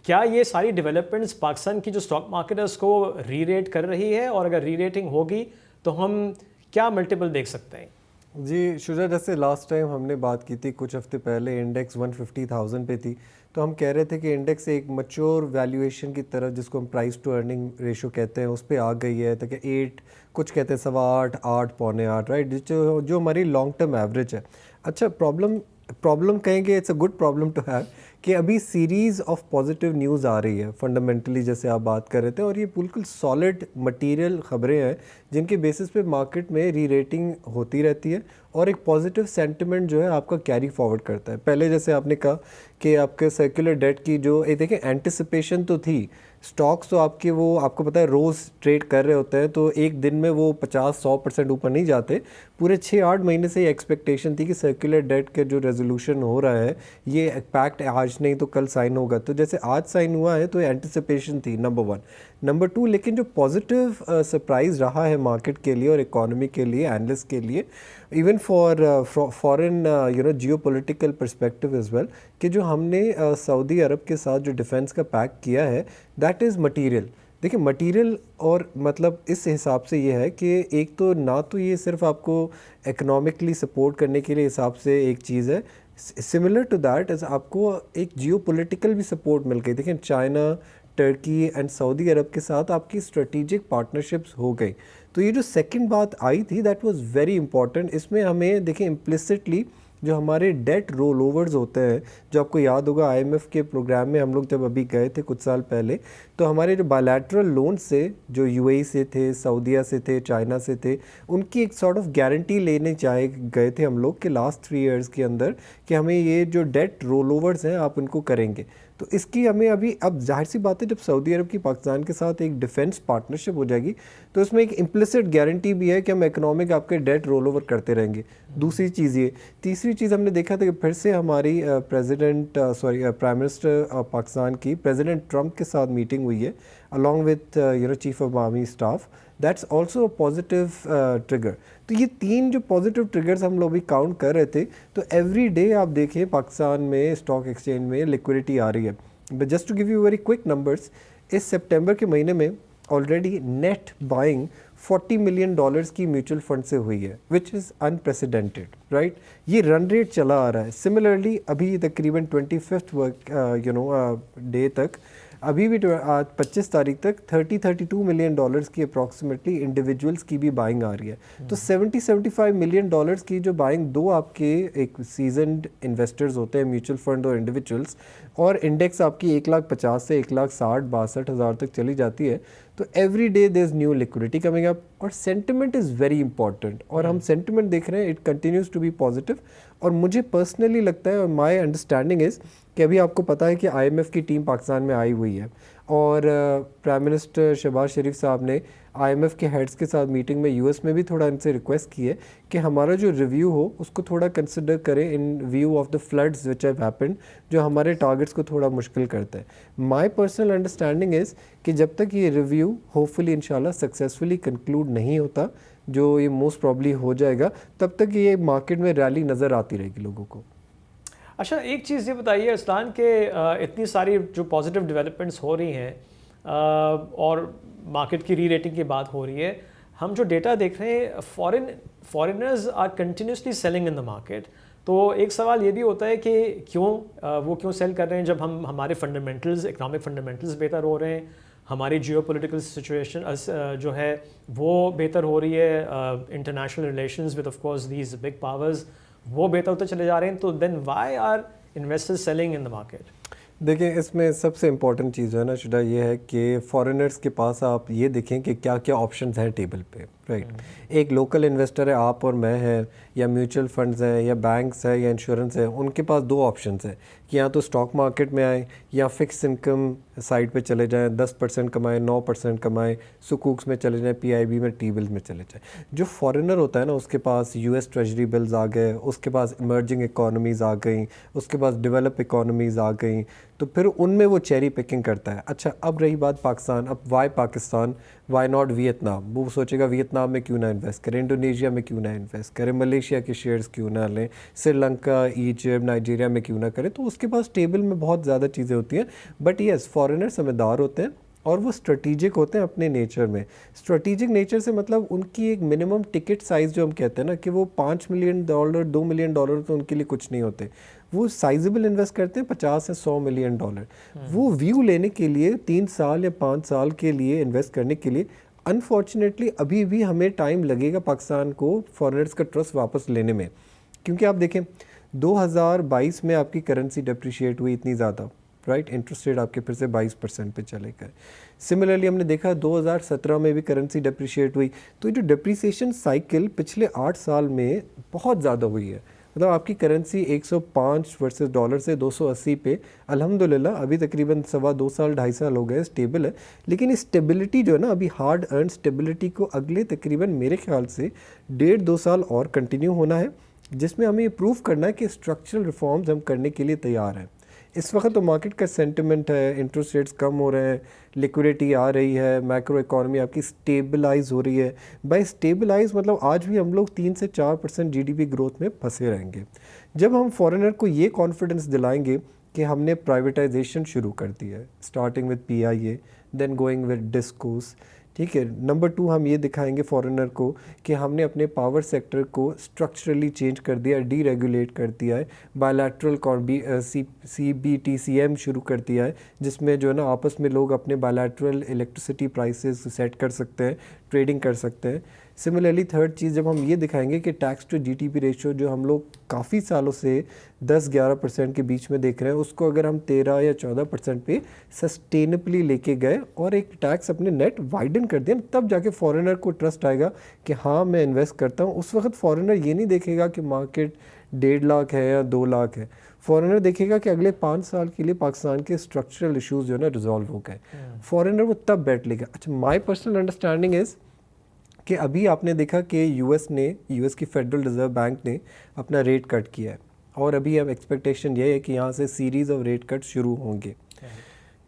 क्या ये सारी डेवलपमेंट्स पाकिस्तान की जो स्टॉक मार्केट है उसको री रेट कर रही है, और अगर री रेटिंग होगी तो हम क्या मल्टीपल देख सकते हैं? जी शुजा, जैसे लास्ट टाइम हमने बात की थी कुछ हफ्ते पहले, इंडेक्स 150,000 पे थी, तो हम कह रहे थे कि इंडेक्स एक मैच्योर वैल्यूएशन की तरफ, जिसको हम प्राइस टू अर्निंग रेशो कहते हैं, उस पर आ गई है. ताकि 8, कुछ कहते हैं 8.25, 8, पौने 8, राइट, जो हमारी लॉन्ग टर्म एवरेज है. अच्छा, प्रॉब्लम कहेंगे, it's a good problem to have कि अभी सीरीज़ ऑफ पॉजिटिव न्यूज़ आ रही है फंडामेंटली, जैसे आप बात कर रहे थे, और ये बिल्कुल सॉलिड मटेरियल ख़बरें हैं जिनके बेसिस पे मार्केट में री रेटिंग होती रहती है और एक पॉजिटिव सेंटिमेंट जो है आपका कैरी फॉरवर्ड करता है. पहले जैसे आपने कहा कि आपके सर्कुलर डेट की जो देखिए एंटिसिपेशन तो थी, स्टॉक्स तो आपके वो आपको पता है रोज़ ट्रेड कर रहे होते हैं, तो एक दिन में वो 50-100% ऊपर नहीं जाते. पूरे 6-8 महीने से ये एक्सपेक्टेशन थी कि सर्कुलर डेट के जो रेजोल्यूशन हो रहा है ये पैक्ट आज नहीं तो कल साइन होगा. तो जैसे आज साइन हुआ है तो एंटिसिपेशन थी, नंबर 1. नंबर 2, लेकिन जो पॉजिटिव सरप्राइज़ रहा है मार्केट के लिए और इकोनॉमी के लिए, एनालिस्ट के लिए, even for foreign geopolitical perspective as well, कि जो हमने सऊदी अरब के साथ जो डिफेंस का पैक्ट किया है दैट इज़ मटीरियल. देखिए मटीरियल, और मतलब इस हिसाब से ये है कि एक तो ना तो ये सिर्फ आपको इकोनॉमिकली सपोर्ट करने के लिए हिसाब से एक चीज़ है, सिमिलर टू दैट इज़ आपको एक जियोपॉलिटिकल भी सपोर्ट मिल गई. देखिए चाइना, टर्की एंड सऊदी अरब के साथ आपकी स्ट्रेटेजिक पार्टनरशिप्स हो गई. तो ये जो सेकंड बात आई थी दैट वाज वेरी इंपॉर्टेंट. इसमें हमें देखिए इम्प्लिसिटली जो हमारे डेट रोल ओवर्स होते हैं, जो आपको याद होगा आईएमएफ के प्रोग्राम में हम लोग जब अभी गए थे कुछ साल पहले, तो हमारे जो बायलैटरल लोन्स से जो यूएई से थे, सऊदीया से थे, चाइना से थे, उनकी एक सॉर्ट ऑफ गारंटी लेने चाहे गए थे हम लोग के लास्ट 3 इयर्स के अंदर कि हमें ये जो डेट रोल ओवर्स हैं आप उनको करेंगे. तो इसकी हमें अभी, अब जाहिर सी बात है जब सऊदी अरब की पाकिस्तान के साथ एक डिफेंस पार्टनरशिप हो जाएगी तो इसमें एक इम्प्लिसिट गारंटी भी है कि हम इकोनॉमिक आपके डेट रोल ओवर करते रहेंगे. दूसरी चीज़ ये, तीसरी चीज़ हमने देखा था कि फिर से हमारी प्राइम मिनिस्टर पाकिस्तान की प्रेसिडेंट ट्रंप के साथ मीटिंग हुई है along with chief of army staff. That's also a positive trigger. तो ये 3 जो पॉजिटिव ट्रिगर्स हम लोग भी काउंट कर रहे थे. तो एवरी डे आप देखें पाकिस्तान में स्टॉक एक्सचेंज में लिक्विडिटी आ रही है. But just to give you very quick numbers, इस सितंबर के महीने में ऑलरेडी नेट बाइंग $40 मिलियन की म्यूचुअल फंड से हुई है, विच इज़ अनप्रेसिडेंटेड, राइट. ये रन रेट चला आ रहा है. सिमिलरली अभी तकरीबन 25th डे तक, अभी भी 25 तारीख तक $32 मिलियन की अप्रॉक्सीमेटली इंडिविजुअल्स की भी बाइंग आ रही है. तो $75 मिलियन की जो बाइंग दो आपके एक सीजनड इन्वेस्टर्स होते हैं, म्यूचुअल फंड और इंडिविजुअल्स, और इंडेक्स आपकी 1,50,000 से 1,60,000-62,000 तक चली जाती है. तो every day there is new liquidity coming up, और सेंटिमेंट इज़ वेरी इंपॉर्टेंट. और हम सेंटिमेंट देख रहे हैं, it continues to be positive. और मुझे पर्सनली लगता है, और माई अंडरस्टैंडिंग इज़ कि अभी आपको पता है कि आईएमएफ की टीम पाकिस्तान में आई हुई है, और प्राइम मिनिस्टर शहबाज शरीफ साहब ने आईएमएफ के हेड्स के साथ मीटिंग में यूएस में भी थोड़ा इनसे रिक्वेस्ट की है कि हमारा जो रिव्यू हो उसको थोड़ा कंसिडर करें इन view of the floods which have happened, जो हमारे टारगेट्स को थोड़ा मुश्किल करता है. माय पर्सनल अंडरस्टैंडिंग इज़ कि जब तक ये रिव्यू होपफुली इंशाल्लाह सक्सेसफुली कंक्लूड नहीं होता, जो ये मोस्ट प्रॉब्ली हो जाएगा, तब तक ये मार्केट में रैली नज़र आती रहेगी लोगों को. अच्छा, एक चीज़ ये बताइए अरसलान के, इतनी सारी जो पॉजिटिव डेवलपमेंट्स हो रही हैं और मार्केट की री रेटिंग की बात हो रही है, हम जो डेटा देख रहे हैं foreigners are continuously selling in the market. तो एक सवाल ये भी होता है कि वो क्यों सेल कर रहे हैं जब हमारे फंडामेंटल्स, इकोनॉमिक फंडामेंटल्स बेहतर हो रहे हैं, हमारी जियोपॉलिटिकल सिचुएशन जो है वो बेहतर हो रही है, international relations with of course these big powers वो बेहतर होते चले जा रहे हैं, तो then why are investors selling in the market? देखिए, इसमें सबसे इम्पॉर्टेंट चीज़ है ना शुदा, ये है कि फॉरेनर्स के पास आप ये देखें कि क्या क्या ऑप्शंस हैं टेबल पे, राइट। एक लोकल इन्वेस्टर है, आप और मैं हैं, या म्यूचुअल फंड्स हैं, या बैंक्स हैं, या इंश्योरेंस है, उनके पास दो ऑप्शंस हैं कि या तो स्टॉक मार्केट में आए या फिक्स इनकम साइड पे चले जाएं, 10% कमाएं, 9% कमाएं, सुकूक्स में चले जाएं, पीआईबी में, टी बिल्स में चले जाएं। जो फॉरेनर होता है ना, उसके पास यूएस ट्रेजरी बिल्स आ गए, उसके पास इमर्जिंग इकोनॉमीज़ आ गई, उसके पास डेवलप इकोनॉमीज़ आ गई, तो फिर उनमें वो चेरी पिकिंग करता है। अच्छा, अब रही बात पाकिस्तान, अब why Pakistan, why not Vietnam? वो सोचेगा वियतनाम में क्यों ना इन्वेस्ट करें, इंडोनेशिया में क्यों ना इन्वेस्ट करें, मलेशिया के शेयर्स क्यों ना लें, श्रीलंका, इजिप्ट, नाइजीरिया में क्यों ना करें। तो उसके पास टेबल में बहुत ज़्यादा चीज़ें होती हैं, बट येस, फॉरेनर समझदार होते हैं और वो स्ट्रेटिजिक होते हैं अपने नेचर में। स्ट्रेटिजिक नेचर से मतलब उनकी एक मिनिमम टिकट साइज़ जो हम कहते हैं ना, कि वो $5 मिलियन, $2 मिलियन तो उनके लिए कुछ नहीं होते। वो साइजेबल इन्वेस्ट करते हैं $50 से $100 मिलियन। वो व्यू लेने के लिए 3 साल या 5 साल के लिए इन्वेस्ट करने के लिए अनफॉर्चुनेटली अभी भी हमें टाइम लगेगा पाकिस्तान को फॉरेनर्स का ट्रस्ट वापस लेने में। क्योंकि आप देखें 2022 में आपकी करेंसी डिप्रिशिएट हुई इतनी ज़्यादा, राइट, इंटरेस्ट रेट आपके फिर से 22% पे चले गए। सिमिलरली हमने देखा 2017 में भी करेंसी डिप्रिशिएट हुई। तो ये जो डिप्रिसिएशन साइकिल पिछले 8 साल में बहुत ज़्यादा हुई है। मतलब आपकी करेंसी 105 वर्सेस डॉलर से 280 पे अल्हम्दुलिल्लाह अभी तकरीबन 2.25 साल 2.5 साल हो गए स्टेबल है। लेकिन इस स्टेबिलिटी जो है ना, अभी हार्ड अर्न स्टेबिलिटी को अगले तकरीबन मेरे ख्याल से 1.5-2 साल और कंटिन्यू होना है, जिसमें हमें ये प्रूव करना है कि स्ट्रक्चरल रिफॉर्म्स हम करने के लिए तैयार हैं। इस वक्त तो मार्केट का सेंटिमेंट है, इंटरेस्ट रेट्स कम हो रहे हैं, लिक्विडिटी आ रही है, मैक्रो इकॉनमी आपकी स्टेबलाइज हो रही है। बाय स्टेबलाइज मतलब आज भी हम लोग 3 से 4% जीडीपी ग्रोथ में फंसे रहेंगे। जब हम फॉरेनर को ये कॉन्फिडेंस दिलाएंगे कि हमने प्राइवेटाइजेशन शुरू कर दी है, starting with PIA, then going with DISCOs, ठीक है। नंबर 2, हम ये दिखाएंगे फॉरेनर को कि हमने अपने पावर सेक्टर को स्ट्रक्चरली चेंज कर दिया, डीरेगुलेट कर दिया है, बायलैटरल CBTCM शुरू कर दिया है, जिसमें जो है ना आपस में लोग अपने बायलैटरल इलेक्ट्रिसिटी प्राइसेस सेट कर सकते हैं, ट्रेडिंग कर सकते हैं। सिमिलरली थर्ड चीज़ जब हम ये दिखाएंगे कि टैक्स टू जीडीपी रेशियो जो हम लोग काफ़ी सालों से 10-11% के बीच में देख रहे हैं, उसको अगर हम 13 या 14% पे सस्टेनेबली लेके गए और एक टैक्स अपने नेट वाइडन कर दिया, तब जाके फॉरेनर को ट्रस्ट आएगा कि हाँ मैं इन्वेस्ट करता हूँ। उस वक्त फॉरेनर ये नहीं देखेगा कि मार्केट 1.5 लाख है या 2 लाख है। फॉरेनर देखेगा कि अगले 5 साल के लिए पाकिस्तान के स्ट्रक्चरल इशूज़ जो है ना रिजॉल्व हो गए। फॉरेनर वो तब बैठ लेगा। अच्छा, माई पर्सनल अंडरस्टैंडिंग इज़ कि अभी आपने देखा कि यूएस की फेडरल रिजर्व बैंक ने अपना रेट कट किया है, और अभी अब एक्सपेक्टेशन ये है कि यहाँ से सीरीज़ ऑफ रेट कट शुरू होंगे।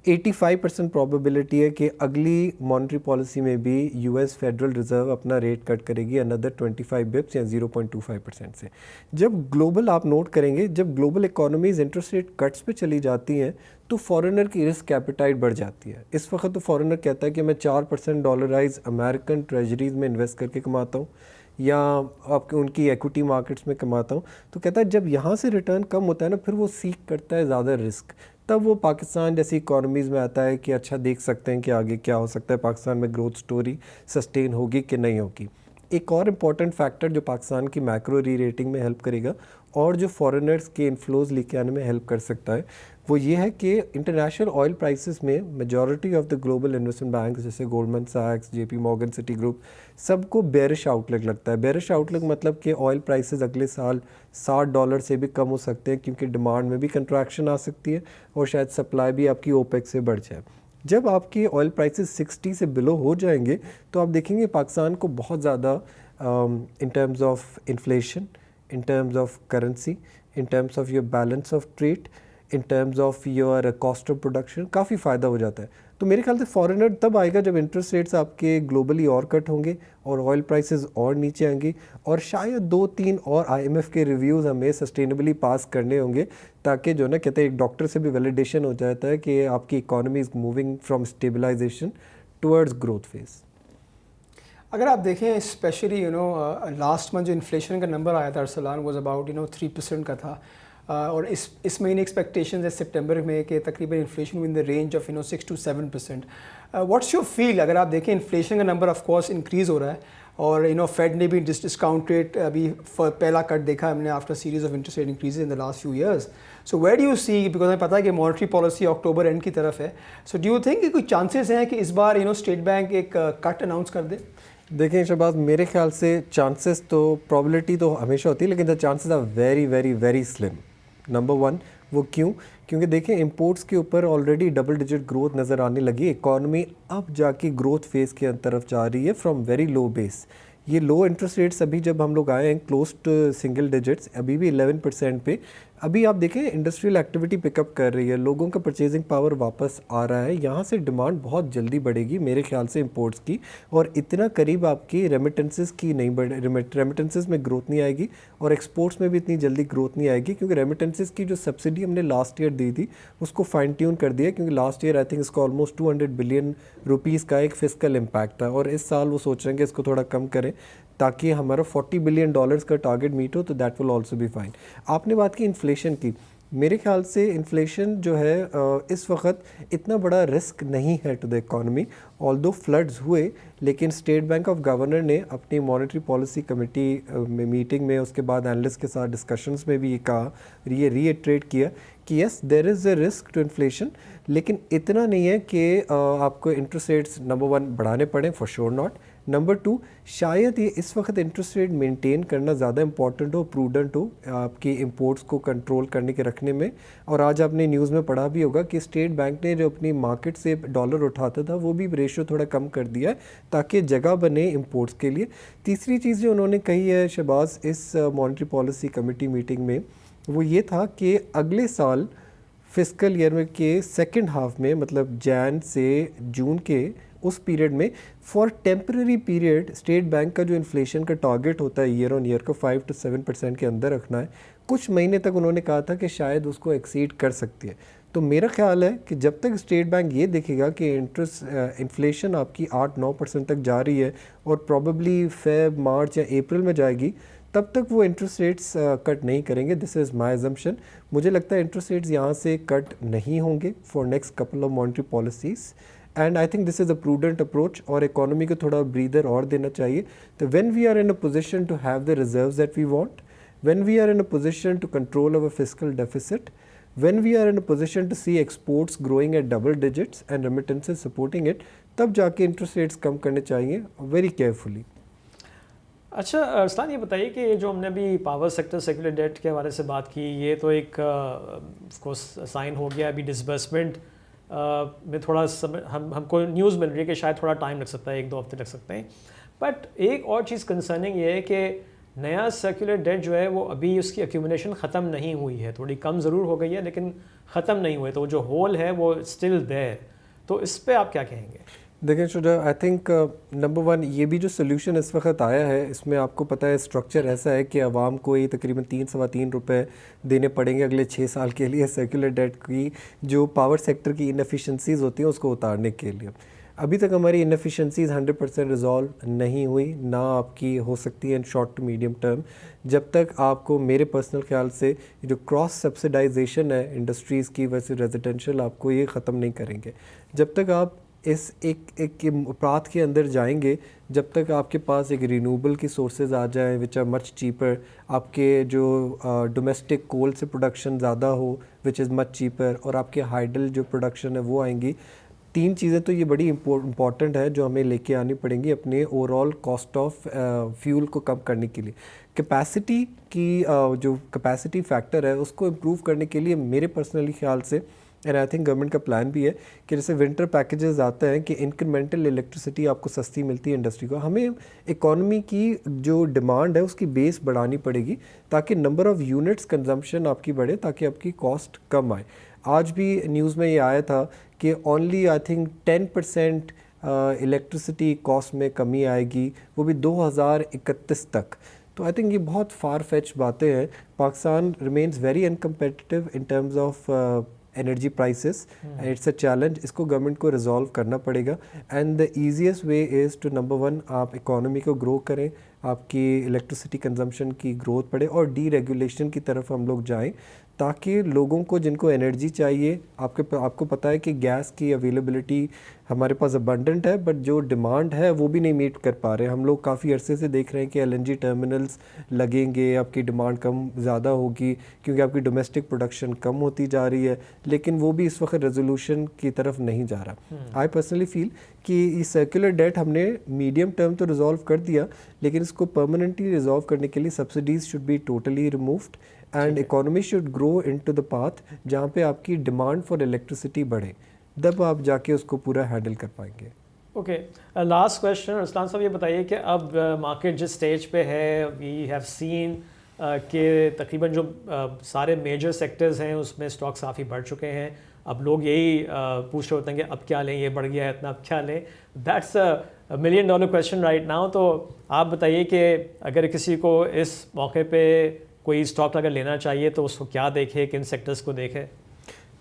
85% प्रोबेबिलिटी है कि अगली मॉनेटरी पॉलिसी में भी यूएस फेडरल रिजर्व अपना रेट कट करेगी अनदर 25 बिप्स या 0.25% से। जब ग्लोबल आप नोट करेंगे, जब global economies interest rate cuts पे चली जाती हैं तो फॉरेनर की रिस्क एपेटाइट बढ़ जाती है। इस वक्त तो फॉरेनर कहता है कि मैं 4% डॉलराइज अमेरिकन ट्रेजरीज में इन्वेस्ट करके कमाता हूँ या आपके उनकी इक्विटी मार्केट्स में कमाता हूँ। तो कहता है जब यहाँ से रिटर्न कम होता है ना, फिर वो सीख करता है ज़्यादा रिस्क। तब वो पाकिस्तान जैसी इकोनॉमीज़ में आता है कि अच्छा देख सकते हैं कि आगे क्या हो सकता है, पाकिस्तान में ग्रोथ स्टोरी सस्टेन होगी कि नहीं होगी। एक और इम्पॉर्टेंट फैक्टर जो पाकिस्तान की मैक्रो री रेटिंग में हेल्प करेगा और जो फॉरेनर्स के इन्फ्लोज लेके आने में हेल्प कर सकता है, वो ये है कि इंटरनेशनल ऑयल प्राइसेस में majority of the global investment banks जैसे गोल्डमैन सैक्स, JP मॉर्गन, सिटी ग्रुप, सबको बेरिश आउटलुक लगता है। बेरिश आउटलुक मतलब कि ऑयल प्राइसेस अगले साल $60 से भी कम हो सकते हैं, क्योंकि डिमांड में भी कंट्रैक्शन आ सकती है और शायद सप्लाई भी आपकी ओपेक से बढ़ जाए। जब आपके ऑयल प्राइसेस 60 से बिलो हो जाएंगे तो आप देखेंगे पाकिस्तान को बहुत ज़्यादा इन terms of inflation, in terms of currency, in terms of your balance of trade, in terms of your cost of production काफ़ी फ़ायदा हो जाता है। तो मेरे ख्याल से फॉरेनर तब आएगा जब इंटरेस्ट रेट्स आपके ग्लोबली और कट होंगे और ऑयल प्राइसेस और नीचे आएंगे, और शायद 2-3 और IMF के रिव्यूज़ हमें सस्टेनेबली पास करने होंगे, ताकि जो ना कहते हैं एक डॉक्टर से भी वैलिडेशन हो जाता है कि आपकी economy is moving from stabilisation towards growth phase. अगर आप देखें स्पेशली लास्ट मंथ जो इन्फ्लेशन का नंबर आया था अरसलान, वाज अबाउट 3% का था। और इस महीने एक्सपेक्टेशंस है सितंबर में कि तकरीबन inflation in the range of 6 to 7%. What's your feel? अगर आप देखें इन्फ्लेशन का नंबर ऑफ कोर्स इंक्रीज़ हो रहा है और फेड ने भी डिस्काउंट रेट अभी पहला कट देखा हमने after series of interest rate increases in the last few years. So where do you see, because हमें पता है कि मॉनेटरी पॉलिसी अक्टूबर एंड की तरफ है, सो डू यू थिंक कि कोई चांसेस हैं कि इस बार स्टेट बैंक एक कट अनाउंस कर दे? देखिए शहबाज, मेरे ख्याल से चांसेस तो, प्रॉबिलिटी तो हमेशा होती है, लेकिन the chances are very very very slim. Number one, वो क्यों? क्योंकि देखें इंपोर्ट्स के ऊपर ऑलरेडी डबल डिजिट ग्रोथ नज़र आने लगी. इकॉनमी अब जाके ग्रोथ फेज़ की तरफ जा रही है फ्रॉम वेरी लो बेस. ये लो इंटरेस्ट रेट्स अभी जब हम लोग आए हैं क्लोज टू सिंगल डिजिट्स, अभी भी 11% पे. अभी आप देखें इंडस्ट्रियल एक्टिविटी पिकअप कर रही है, लोगों का परचेजिंग पावर वापस आ रहा है. यहाँ से डिमांड बहुत जल्दी बढ़ेगी मेरे ख्याल से इंपोर्ट्स की, और इतना करीब आपकी रेमिटेंसेस की नहीं बढ़, रेमिटेंसेस में ग्रोथ नहीं आएगी और एक्सपोर्ट्स में भी इतनी जल्दी ग्रोथ नहीं आएगी, क्योंकि रेमिटेंसेस की जो सब्सिडी हमने लास्ट ईयर दी थी उसको फाइन ट्यून कर दिया, क्योंकि लास्ट ईयर आई थिंक इसका ऑलमोस्ट 200 बिलियन रुपीज़ का एक फिस्कल इम्पैक्ट था, और इस साल वो सोच रहे हैं कि इसको थोड़ा कम करें ताकि हमारा $40 बिलियन का टारगेट मीट हो, तो that will also be fine. आपने बात की इन्फ्लेशन की. मेरे ख्याल से इन्फ्लेशन जो है इस वक्त इतना बड़ा रिस्क नहीं है to the economy. Although floods हुए, लेकिन स्टेट बैंक ऑफ गवर्नर ने अपनी मॉनेटरी पॉलिसी कमेटी में मीटिंग में, उसके बाद एनालिस्ट के साथ डिस्कशंस में भी ये कहा, ये रीइटरेट किया कि yes there is a risk to inflation, लेकिन इतना नहीं है कि आपको इंटरेस्ट रेट्स नंबर वन बढ़ाने पड़े, for sure not. Number two, शायद ये इस वक्त इंटरेस्ट रेट मेंटेन करना ज़्यादा इंपॉर्टेंट हो, प्रूडेंट हो आपकी इंपोर्ट्स को कंट्रोल करने के रखने में. और आज आपने न्यूज़ में पढ़ा भी होगा कि स्टेट बैंक ने जो अपनी मार्केट से डॉलर उठाता था वो भी रेशो थोड़ा कम कर दिया है ताकि जगह बने इंपोर्ट्स के लिए. तीसरी चीज़ जो उन्होंने कही है शहबाज इस मॉनेटरी पॉलिसी कमेटी मीटिंग में, वो ये था कि अगले साल फिस्कल ईयर में के सेकेंड हाफ में, मतलब जैन से जून के उस पीरियड में, for temporary period state bank का जो इन्फ्लेशन का टारगेट होता है ईयर ऑन ईयर का 5 to 7% के अंदर रखना है. कुछ महीने तक उन्होंने कहा था कि शायद उसको एक्सीड कर सकती है. तो मेरा ख्याल है कि जब तक स्टेट बैंक ये देखेगा कि इन्फ्लेशन आपकी 8-9% तक जा रही है और प्रॉबेबली फेब, मार्च या अप्रैल में जाएगी, तब तक वो इंटरेस्ट रेट्स कट नहीं करेंगे. This is my assumption. मुझे लगता है इंटरेस्ट रेट्स यहाँ से कट नहीं होंगे for next couple of monetary policies, and I think this is a prudent approach, और इकोनॉमी को थोड़ा ब्रीदर और देना चाहिए. तो when we are in a position to have the reserves that we want, when we are in a position to control our fiscal deficit, when we are in a position to see exports growing at double digits and remittances supporting it, तब जाके interest rates कम करने चाहिए very carefully. अच्छा अरसलान, ये बताइए कि ये जो हमने अभी पावर सेक्टर सेक्युलर डेट के हवाले से बात की, ये तो एक कोर्स साइन हो गया. अभी डिसबर्समेंट में थोड़ा समय हमको न्यूज़ मिल रही है कि शायद थोड़ा टाइम लग सकता है, 1-2 हफ्ते लग सकते हैं. बट एक और चीज़ कंसर्निंग ये है कि नया सर्कुलर डेट जो है वो अभी उसकी एक्यूमुलेशन ख़त्म नहीं हुई है, थोड़ी कम ज़रूर हो गई है लेकिन ख़त्म नहीं हुई, तो जो होल है वो स्टिल देयर. तो इस पे आप क्या कहेंगे? देखिए Shuja, I think number one, ये भी जो सोल्यूशन इस वक्त आया है इसमें आपको पता है स्ट्रक्चर ऐसा है कि आवाम को ये तकरीबन 3-3.25 रुपये देने पड़ेंगे अगले 6 साल के लिए सर्कुलर डेट की जो पावर सेक्टर की इनएफिशिएंसीज़ होती हैं उसको उतारने के लिए. अभी तक हमारी इनएफिशिएंसीज़ 100% रिजॉल्व नहीं हुई, ना आपकी हो सकती है in short to medium term, जब तक आपको मेरे पर्सनल ख्याल से जो क्रॉस सब्सिडाइजेशन है इंडस्ट्रीज़ की वैसे रेजिडेंशियल आपको ये ख़त्म नहीं करेंगे. जब तक आप इस एक पाथ के अंदर जाएंगे, जब तक आपके पास एक रिन्यूएबल की सोर्सेज आ जाएं विच आर मच चीपर, आपके जो डोमेस्टिक कोल से प्रोडक्शन ज़्यादा हो विच इज़ मच चीपर, और आपके हाइडल जो प्रोडक्शन है वो आएंगी. 3 चीज़ें तो ये बड़ी इंपॉर्टेंट है जो हमें लेके आनी पड़ेंगी अपने ओवरऑल कॉस्ट ऑफ फ्यूल को कम करने के लिए. कैपेसिटी की जो कैपेसिटी फैक्टर है उसको इम्प्रूव करने के लिए मेरे पर्सनली ख्याल से, एंड आई थिंक गवर्नमेंट का प्लान भी है कि जैसे विंटर पैकेजेस आते हैं कि इंक्रीमेंटल इलेक्ट्रिसिटी आपको सस्ती मिलती है इंडस्ट्री को, हमें इकोनॉमी की जो डिमांड है उसकी बेस बढ़ानी पड़ेगी ताकि नंबर ऑफ़ यूनिट्स कंजम्पशन आपकी बढ़े, ताकि आपकी कॉस्ट कम आए. आज भी न्यूज़ में ये आया था कि only I think 10% electricity cost में कमी आएगी, वो भी 2031 तक. तो आई थिंक ये बहुत फार फेच बातें हैं. Pakistan remains very uncompetitive in terms of energy prices, it's a challenge. इसको गवर्नमेंट को रिजॉल्व करना पड़ेगा, and the easiest way is to number one आप इकोनॉमी को ग्रो करें, आपकी इलेक्ट्रिसिटी कंजम्पशन की ग्रोथ बढ़े और डी रेगुलेशन की तरफ हम लोग जाएं ताकि लोगों को जिनको एनर्जी चाहिए, आपको पता है कि गैस की अवेलेबिलिटी हमारे पास अबंडेंट है, बट जो डिमांड है वो भी नहीं मीट कर पा रहे। हम लोग काफ़ी अरसे से देख रहे हैं कि एलएनजी टर्मिनल्स लगेंगे, आपकी डिमांड कम ज़्यादा होगी क्योंकि आपकी डोमेस्टिक प्रोडक्शन कम होती जा रही है, लेकिन वो भी इस वक्त रेजोल्यूशन की तरफ नहीं जा रहा। आई पर्सनली फील कि ये सर्कुलर डेट हमने मीडियम टर्म तो रिजॉल्व कर दिया, लेकिन इसको परमानेंटली रिजॉल्व करने के लिए subsidies should be totally removed and economy should grow into the path जहाँ पे आपकी डिमांड फॉर इलेक्ट्रिसिटी बढ़े, तब आप जाके उसको पूरा हैंडल कर पाएंगे। ओके, लास्ट क्वेश्चन अरसलान साहब, ये बताइए कि अब मार्केट जिस स्टेज पे है, वी हैव सीन कि तकरीबन जो सारे मेजर सेक्टर्स हैं उसमें स्टॉक्स काफ़ी बढ़ चुके हैं। अब लोग यही पूछ रहे होते हैं कि अब क्या लें, ये बढ़ गया है इतना, अब क्या लें। That's a $1 million question right now. तो आप बताइए कि अगर किसी को इस मौके पे कोई स्टॉक अगर लेना चाहिए तो उसको क्या देखे, किन सेक्टर्स को देखे?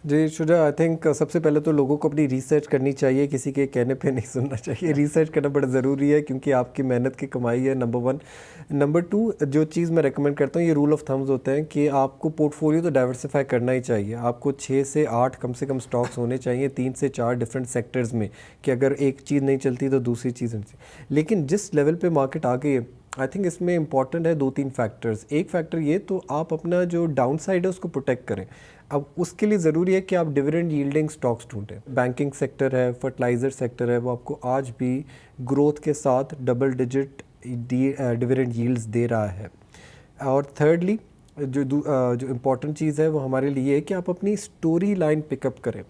जी शुजा, आई थिंक सबसे पहले तो लोगों को अपनी रिसर्च करनी चाहिए, किसी के कहने पे नहीं सुनना चाहिए। रिसर्च करना बड़ा ज़रूरी है क्योंकि आपकी मेहनत की कमाई है, नंबर 1। नंबर 2, जो चीज़ मैं रेकमेंड करता हूँ, ये रूल ऑफ थम्स होते हैं कि आपको पोर्टफोलियो तो डाइवर्सिफाई करना ही चाहिए। आपको 6 से 8 कम से कम स्टॉक्स होने चाहिए 3 से 4 डिफरेंट सेक्टर्स में, कि अगर एक चीज़ नहीं चलती तो दूसरी चीज़ नहीं चलती। लेकिन जिस लेवल पर मार्केट आ गई है, आई थिंक इसमें इंपॉर्टेंट है 2-3 फैक्टर्स। एक फैक्टर ये, तो आप अपना जो डाउन साइड है उसको प्रोटेक्ट करें। अब उसके लिए ज़रूरी है कि आप डिविडेंड यील्डिंग स्टॉक्स ढूंढें। बैंकिंग सेक्टर है, फर्टिलाइज़र सेक्टर है, वो आपको आज भी ग्रोथ के साथ डबल डिजिट डिविडेंड यील्ड्स दे रहा है। और थर्डली जो इम्पॉर्टेंट चीज़ है वो हमारे लिए है कि आप अपनी स्टोरी लाइन पिकअप करें।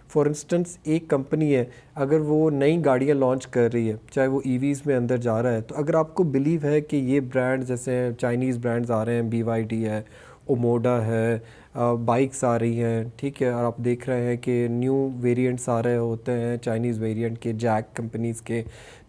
फॉर इंस्टेंस, एक कंपनी है, अगर वो नई गाड़ियाँ लॉन्च कर रही है, चाहे वो ईवीज़ में अंदर जा रहा है, तो अगर आपको बिलीव है कि ये ब्रांड, जैसे चाइनीज़ ब्रांड्स आ रहे हैं, BYD है, ओमोडा है, बाइक्स आ रही हैं, ठीक है, और आप देख रहे हैं कि न्यू वेरिएंट्स आ रहे होते हैं चाइनीज़ वेरिएंट के, जैक कंपनीज़ के,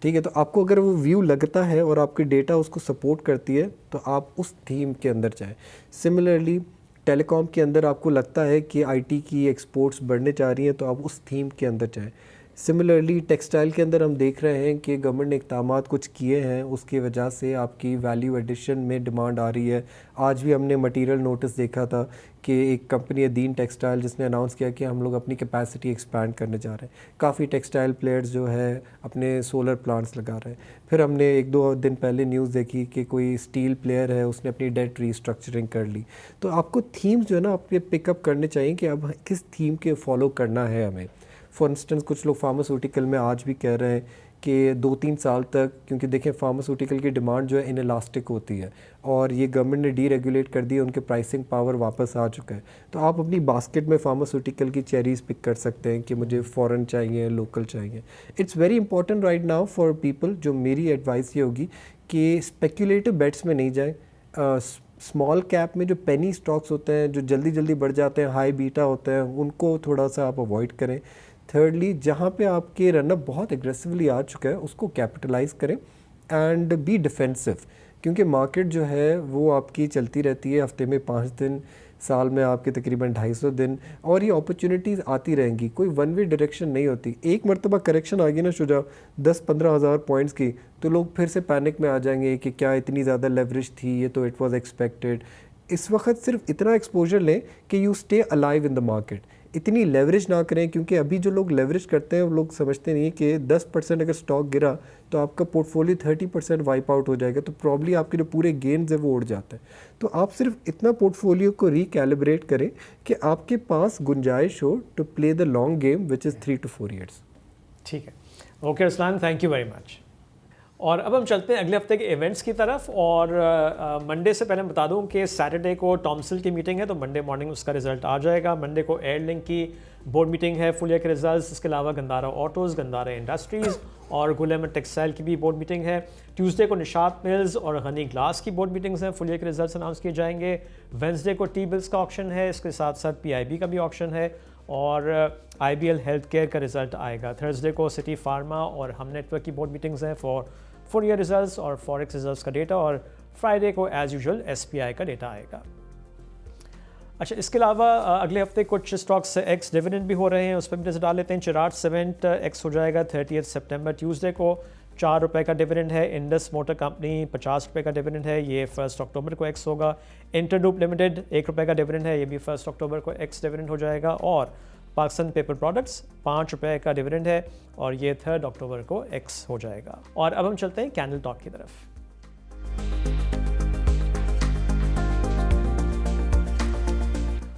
ठीक है, तो आपको अगर वो व्यू लगता है और आपकी डेटा उसको सपोर्ट करती है तो आप उस थीम के अंदर जाएँ। सिमिलरली टेलीकॉम के अंदर आपको लगता है कि IT की एक्सपोर्ट्स बढ़ने जा रही हैं तो आप उस थीम के अंदर जाएँ। सिमिलरली टेक्सटाइल के अंदर हम देख रहे हैं कि गवर्नमेंट ने इक़दामात कुछ किए हैं, उसकी वजह से आपकी वैल्यू एडिशन में डिमांड आ रही है। आज भी हमने मटेरियल नोटिस देखा था कि एक कंपनी है दीन टेक्सटाइल, जिसने अनाउंस किया कि हम लोग अपनी कैपेसिटी एक्सपैंड करने जा रहे हैं। काफ़ी टेक्सटाइल प्लेयर्स जो है अपने सोलर प्लांट्स लगा रहे हैं। फिर हमने 1-2 दिन पहले न्यूज़ देखी कि कोई स्टील प्लेयर है, उसने अपनी डेट रीस्ट्रक्चरिंग कर ली। तो आपको थीम्स जो है ना आपके पिकअप करने चाहिए कि अब किस थीम के फॉलो करना है हमें। फॉर इंस्टेंस, कुछ लोग फार्मास्यूटिकल में आज भी कह रहे हैं कि 2-3 साल तक, क्योंकि देखें फार्मास्यूटिकल की डिमांड जो है इनइलास्टिक होती है और ये गवर्नमेंट ने डीरेगुलेट कर दी, उनके प्राइसिंग पावर वापस आ चुका है। तो आप अपनी बास्केट में फार्मास्यूटिकल की चेरीज पिक कर सकते हैं कि मुझे फ़ॉरेन चाहिए, लोकल चाहिए। It's very important right now for people. जो मेरी एडवाइस ये होगी कि स्पेक्यूलेटिव बेट्स में नहीं जाएँ। स्मॉल कैप में जो पेनी स्टॉक्स होते हैं, जो जल्दी जल्दी बढ़ जाते हैं, हाई बीटा होते हैं, उनको थोड़ा सा आप अवॉइड करें। थर्डली, जहाँ पे आपके रनअप बहुत एग्रेसिवली आ चुका है उसको कैपिटलाइज करें एंड बी डिफेंसिव, क्योंकि मार्केट जो है वो आपकी चलती रहती है, हफ्ते में 5 दिन, साल में आपके तकरीबन 250 दिन, और ये अपॉर्चुनिटीज़ आती रहेंगी। कोई वन वे डायरेक्शन नहीं होती। एक मरतबा करेक्शन आ गई ना शुजा 10-15 हज़ार पॉइंट्स की, तो लोग फिर से पैनिक में आ जाएंगे कि क्या इतनी ज़्यादा लेवरेज थी, ये तो इट वाज एक्सपेक्टेड। इस वक्त सिर्फ इतना एक्सपोजर लें कि you stay alive in the market. इतनी लेवरेज ना करें, क्योंकि अभी जो लोग लेवरेज करते हैं वो लोग समझते नहीं कि 10% अगर स्टॉक गिरा तो आपका पोर्टफोलियो 30% वाइप आउट हो जाएगा, तो प्रॉब्ली आपके जो पूरे गेन्स है वो उड़ जाते हैं। तो आप सिर्फ इतना पोर्टफोलियो को रिकैलिब्रेट करें कि आपके पास गुंजाइश हो to play the long game which is 3 to 4 years। ठीक है, okay Arsalan, thank you very much. और अब हम चलते हैं अगले हफ्ते के इवेंट्स की तरफ। और मंडे से पहले मैं बता दूं कि सैटरडे को टॉमसिल की मीटिंग है, तो मंडे मॉर्निंग उसका रिजल्ट आ जाएगा। मंडे को एयरलिंक की बोर्ड मीटिंग है, फुल ईयर के रिजल्ट्स। इसके अलावा गंदारा ऑटोज़, गंदारा इंडस्ट्रीज़ और गुलेमन टेक्सटाइल की भी बोर्ड मीटिंग है। ट्यूसडे को निशात मिल्स और गनी ग्लास की बोर्ड मीटिंग्स हैं, फुल ईयर के रिजल्ट्स अनाउंस किए जाएंगे। वेंसडे को टी बिल्स का ऑप्शन है, इसके साथ साथ PIB का भी ऑप्शन है, और IBL हेल्थ केयर का रिजल्ट आएगा। थर्सडे को सिटी फार्मा और हम नेटवर्क की बोर्ड मीटिंग्स हैं फॉर फुल ईयर रिजल्ट्स और फॉरेक्स रिजल्ट्स का डेटा। और फ्राइडे को एज यूजुअल SPI का डेटा आएगा। अच्छा, इसके अलावा अगले हफ्ते कुछ स्टॉक्स एक्स डिविडेंड भी हो रहे हैं, उस पर भी नजर डाल लेते हैं। चिराग सीमेंट एक्स हो जाएगा 30 सितंबर ट्यूसडे को। ₹4 का डिविडेंड है। इंडस मोटर कंपनी ₹50 का डिविडेंड है, ये 1 अक्टूबर को एक्स होगा। इंटरग्रुप लिमिटेड ₹1 का डिविडेंड है, ये भी 1 अक्टूबर को एक्स डिविडेंड हो जाएगा। और पाकिस्तान पेपर प्रोडक्ट्स ₹5 का डिविडेंड है और ये 3 अक्टूबर को एक्स हो जाएगा। और अब हम चलते हैं कैंडल टॉक की तरफ।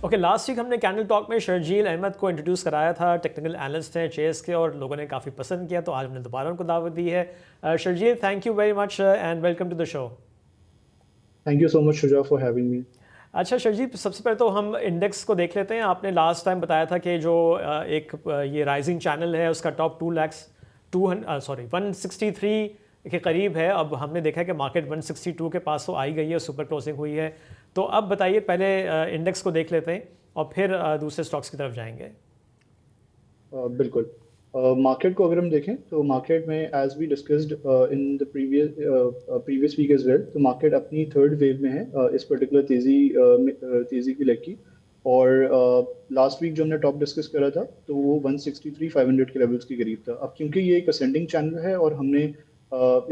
ओके, लास्ट वीक हमने कैंडल टॉक में शर्जील अहमद को इंट्रोड्यूस कराया था, टेक्निकल एनालिस्ट हैं चेस के, और लोगों ने काफ़ी पसंद किया, तो आज हमने दोबारा उनको दावत दी है। Sharjeel, thank you very much and welcome to the show. Thank you so much Shuja for having me. अच्छा शर्जील, सबसे पहले तो हम इंडेक्स को देख लेते हैं। आपने लास्ट टाइम बताया था कि जो ये राइजिंग चैनल है उसका टॉप 163 के करीब है। अब हमने देखा कि मार्केट 162 के पास तो आई गई है, सुपर क्लोजिंग हुई है। तो अब बताइए, पहले इंडेक्स को देख लेते हैं और फिर दूसरे स्टॉक्स की तरफ जाएंगे। बिल्कुल। मार्केट को अगर हम देखें तो मार्केट में as we discussed in the previous week as well, तो मार्केट अपनी थर्ड वेव में है इस पर्टिकुलर तेज़ी की लेग की। और लास्ट वीक जो हमने टॉप डिस्कस करा था तो वो 163,500 के लेवल्स के करीब था। अब क्योंकि ये एक असेंडिंग चैनल है और हमने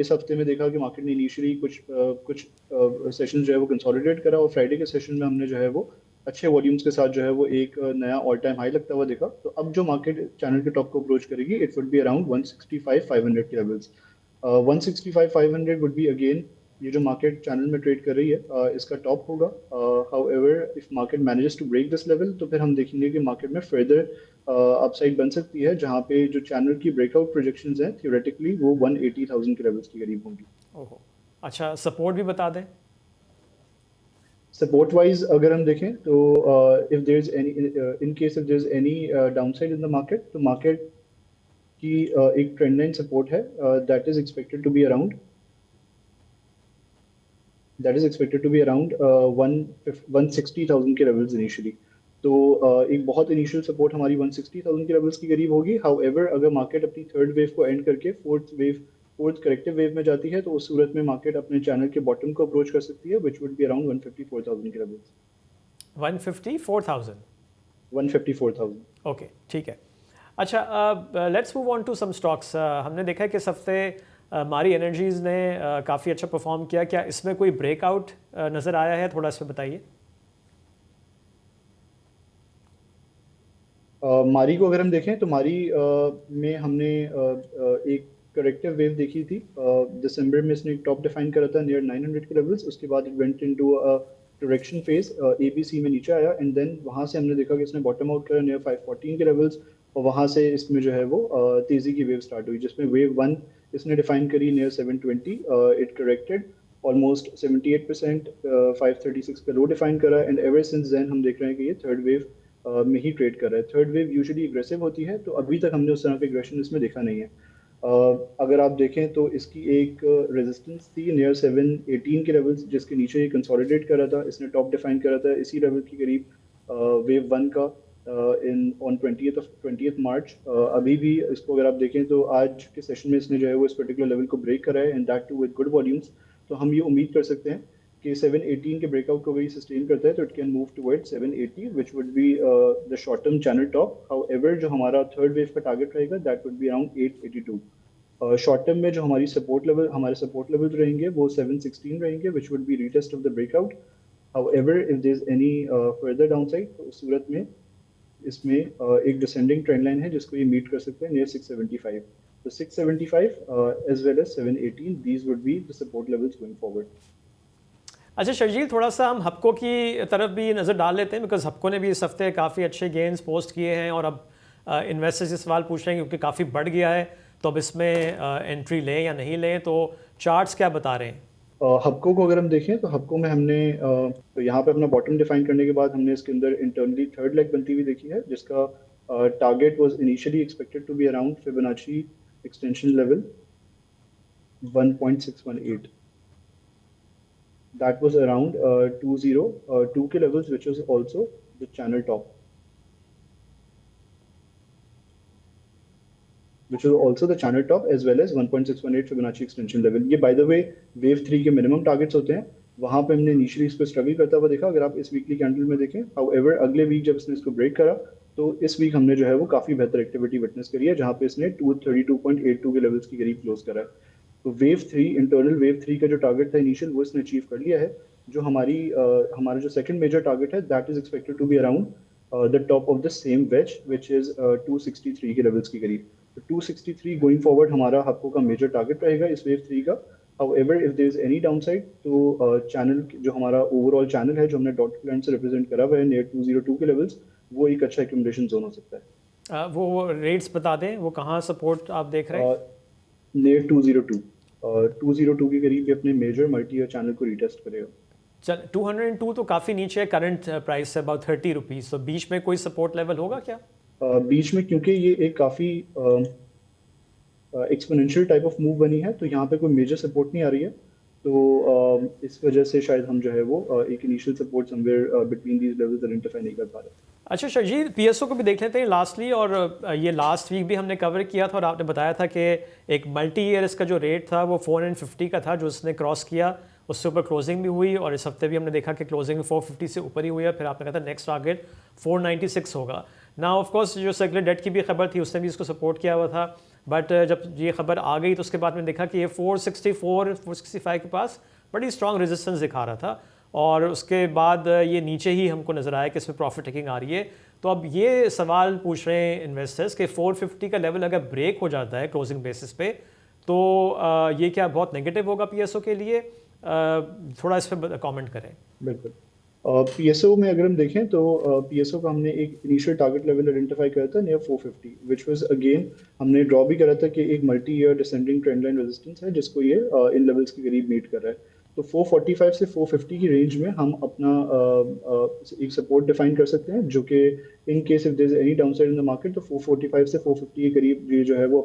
इस हफ्ते में देखा कि मार्केट ने इनिशियली कुछ सेशन जो है वो कंसोलिडेट करा, और फ्राइडे के सेशन में हमने जो है वो अच्छे वॉल्यूम्स के साथ जो है वो एक नया ऑल टाइम हाई लगता हुआ देखा। तो अब जो मार्केट चैनल के टॉप को अप्रोच करेगी, इट वुड बी अराउंड 165,500 के लेवल्स। 165,500 वुड बी अगेन, ये जो मार्केट चैनल में ट्रेड कर रही है इसका टॉप होगा। However if market manages to break this level, तो फिर हम देखेंगे कि मार्केट में फर्दर अपसाइड बन सकती है, जहाँ पे जो चैनल की ब्रेकआउट प्रोजेक्शंस हैं थियोरेटिकली वो 180,000 के लेवल्स के करीब होंगी। ओहो, अच्छा, सपोर्ट भी बता दें। सपोर्ट वाइज अगर हम देखें तो if there is any in case if there is any downside in the market, तो मार्केट की एक ट्रेंड लाइन सपोर्ट है that is expected to be around 160,000 के लेवल्स इनिशियली। तो एक बहुत इनिशियल सपोर्ट हमारी 160,000 के लेवल्स के करीब होगी। हाउएवर अगर मार्केट अपनी थर्ड वेव को एंड करके फोर्थ करेक्टिव वेव में जाती है, तो उस सूरत में मार्केट अपने चैनल के बॉटम को अप्रोच कर सकती है, व्हिच वुड बी अराउंड 154,000 के लेवल्स। 154,000। 154,000। ओके, ठीक है। अच्छा, let's move on to some stocks. हमने देखा है कि इस हफ्ते मारी एनर्जीज ने काफ़ी अच्छा परफॉर्म किया। क्या इसमें कोई ब्रेकआउट नज़र आया है? थोड़ा इसमें बताइए। मारी को अगर हम देखें तो मारी में हमने एक करेक्टिव वेव देखी थी। दिसंबर में इसने एक टॉप डिफाइन करा था नियर 900 के लेवल्स, उसके बाद it went into a direction phase, ABC में नीचे आया, एंड देन वहाँ से हमने देखा कि इसने बॉटम आउट करा नियर 514 के लेवल्स, और वहाँ से इसमें जो है वो तेज़ी की वेव स्टार्ट हुई, जिसमें वेव 1 इसने डिफाइन करी नियर 720, इट करेक्टेड ऑलमोस्ट 78%, 536 का लो डिफाइन करा, एंड एवर सिंस देन हम देख रहे हैं कि ये थर्ड वेव में ही ट्रेड कर रहा है। थर्ड वेव यूजुअली एग्रेसिव होती है, तो अभी तक हमने उस तरह का एग्रेशन इसमें देखा नहीं है। अगर आप देखें तो इसकी एक रेजिस्टेंस थी नियर 718 के लेवल्स, जिसके नीचे ये कंसोलिडेट कर रहा था। इसने टॉप डिफाइन करा था इसी लेवल के करीब वेव 1 का ऑन 20th मार्च। अभी भी इसको अगर आप देखें तो आज के सेशन में इसने जो है वो इस पर्टिकुलर लेवल को ब्रेक करा है, and that too with good volumes. तो हम ये उम्मीद कर सकते हैं कि 718 के ब्रेकआउट को अगर सस्टेन करता है तो it can move toward 780, which would be the short term channel top. However जो हमारा थर्ड वेव का टारगेट रहेगा that would be around 882। Short term में जो हमारे सपोर्ट लेवल रहेंगे वो 716 रहेंगे, which would be retest of the breakout. However if there is any further downside, तो उस सूरत में इसमें एक डिसेंडिंग ट्रेंड लाइन है जिसको ये मीट कर सकते हैं नियर 675। तो 675 as well as 718, these would be the support levels going forward. अच्छा शर्जील, थोड़ा सा हम हप्को की तरफ भी नज़र डाल लेते हैं, बिकॉज हप्को ने भी इस हफ्ते काफ़ी अच्छे गेन्स पोस्ट किए हैं, और अब इन्वेस्टर्स ये सवाल पूछ रहे हैं क्योंकि काफ़ी बढ़ गया है, तो अब इसमें एंट्री लें या नहीं लें, तो चार्ट्स क्या बता रहे हैं? हप्को को अगर हम देखें तो हप्को में हमने तो यहाँ पे अपना बॉटम डिफाइन करने के बाद हमने इसके अंदर इंटरनली थर्ड लेग बनती हुई देखी है, जिसका target was initially expected to be around Fibonacci extension level 1.618। that was around 202 के levels, which was also the channel top, as well as 1.618 Fibonacci extension level. ये by the way wave 3 के minimum targets होते हैं, वहाँ पे हमने initially इस पर स्ट्रगल करता हुआ देखा। अगर आप इस वीकली कैंडल में देखें, हाउएवर अगले वीक जब इसने इसको ब्रेक करा तो इस वीक हमने जो है वो काफ़ी बेहतर एक्टिविटी विटनेस करी है, जहाँ पे इसने 232.82 के लेवल्स की करीब क्लोज करा है। तो इंटरनल वेव 3 का जो टारगेट था इनिशियल, वो इसने अचीव कर लिया है। जो हमारा जो सेकंड मेजर टारगेट है, that is expected to be around the top of the same wedge, which is 263 के लेवल्स के करीब। तो 263 गोइंग फॉरवर्ड हमारा हफ्तों का मेजर टारगेट रहेगा इस वेव 3 का। However, if there is any downside, तो चैनल जो हमारा ओवरऑल चैनल है, जो हमने डॉट लाइन से रिप्रेजेंट करा हुआ है नियर 202 के लेवल्स, वो एक अच्छा एक्यूमुलेशन जोन हो सकता है। वो रेट्स बता दें, वो कहाँ सपोर्ट आप देख रहे हैं? नियर 202 202 के करीब ये अपने मेजर मल्टी ईयर चैनल को रिटेस्ट करेगा। चल 202 तो काफ़ी नीचे है करंट प्राइस से, अबाउट 30 रुपीज़। तो बीच में कोई सपोर्ट लेवल होगा क्या? बीच में, क्योंकि ये एक काफ़ी एक्सपोनेंशियल टाइप ऑफ मूव बनी है, तो यहाँ पे कोई मेजर सपोर्ट नहीं आ रही है। तो इस वजह से शायद हम जो है वो एक initial support somewhere between these levels identify नहीं कर पा रहे। अच्छा शर्जील, पीएसओ को भी देख लेते हैं लास्टली, और ये लास्ट वीक भी हमने कवर किया था और आपने बताया था कि एक मल्टी ईयर इसका जो रेट था वो 450 का था, जो उसने क्रॉस किया, उससे ऊपर क्लोजिंग भी हुई, और इस हफ्ते भी हमने देखा कि क्लोजिंग 450 से ऊपर ही हुई है। फिर आपने कहा था नेक्स्ट टारगेट 496 होगा। ना ऑफ कोर्स जो सर्कुलर डेट की भी खबर थी उसने भी इसको सपोर्ट किया हुआ था, बट जब ये खबर आ गई तो उसके बाद मैंने देखा कि ये 464 465 के पास बड़ी स्ट्रॉन्ग रेजिस्टेंस दिखा रहा था, और उसके बाद ये नीचे ही हमको नज़र आया कि इसमें प्रॉफिट टेकिंग आ रही है। तो अब ये सवाल पूछ रहे हैं इन्वेस्टर्स कि 450 का लेवल अगर ब्रेक हो जाता है क्लोजिंग बेसिस पे, तो ये क्या बहुत नेगेटिव होगा पीएसओ के लिए? थोड़ा इस पर कमेंट करें। बिल्कुल। पीएसओ में अगर हम देखें तो पीएसओ का हमने एक इनिशियल टारगेट लेवल आइडेंटिफाई करा था नियर 450, विच वाज अगेन हमने ड्रॉ भी करा था कि एक multi year descending trend line resistance है, जिसको ये इन लेवल्स के करीब मीट कर रहा है। तो 445 से 450 की रेंज में हम अपना एक सपोर्ट डिफाइन कर सकते हैं, जो कि in case if there is any downside in the market, तो 445 से 450 के करीब ये जो है वो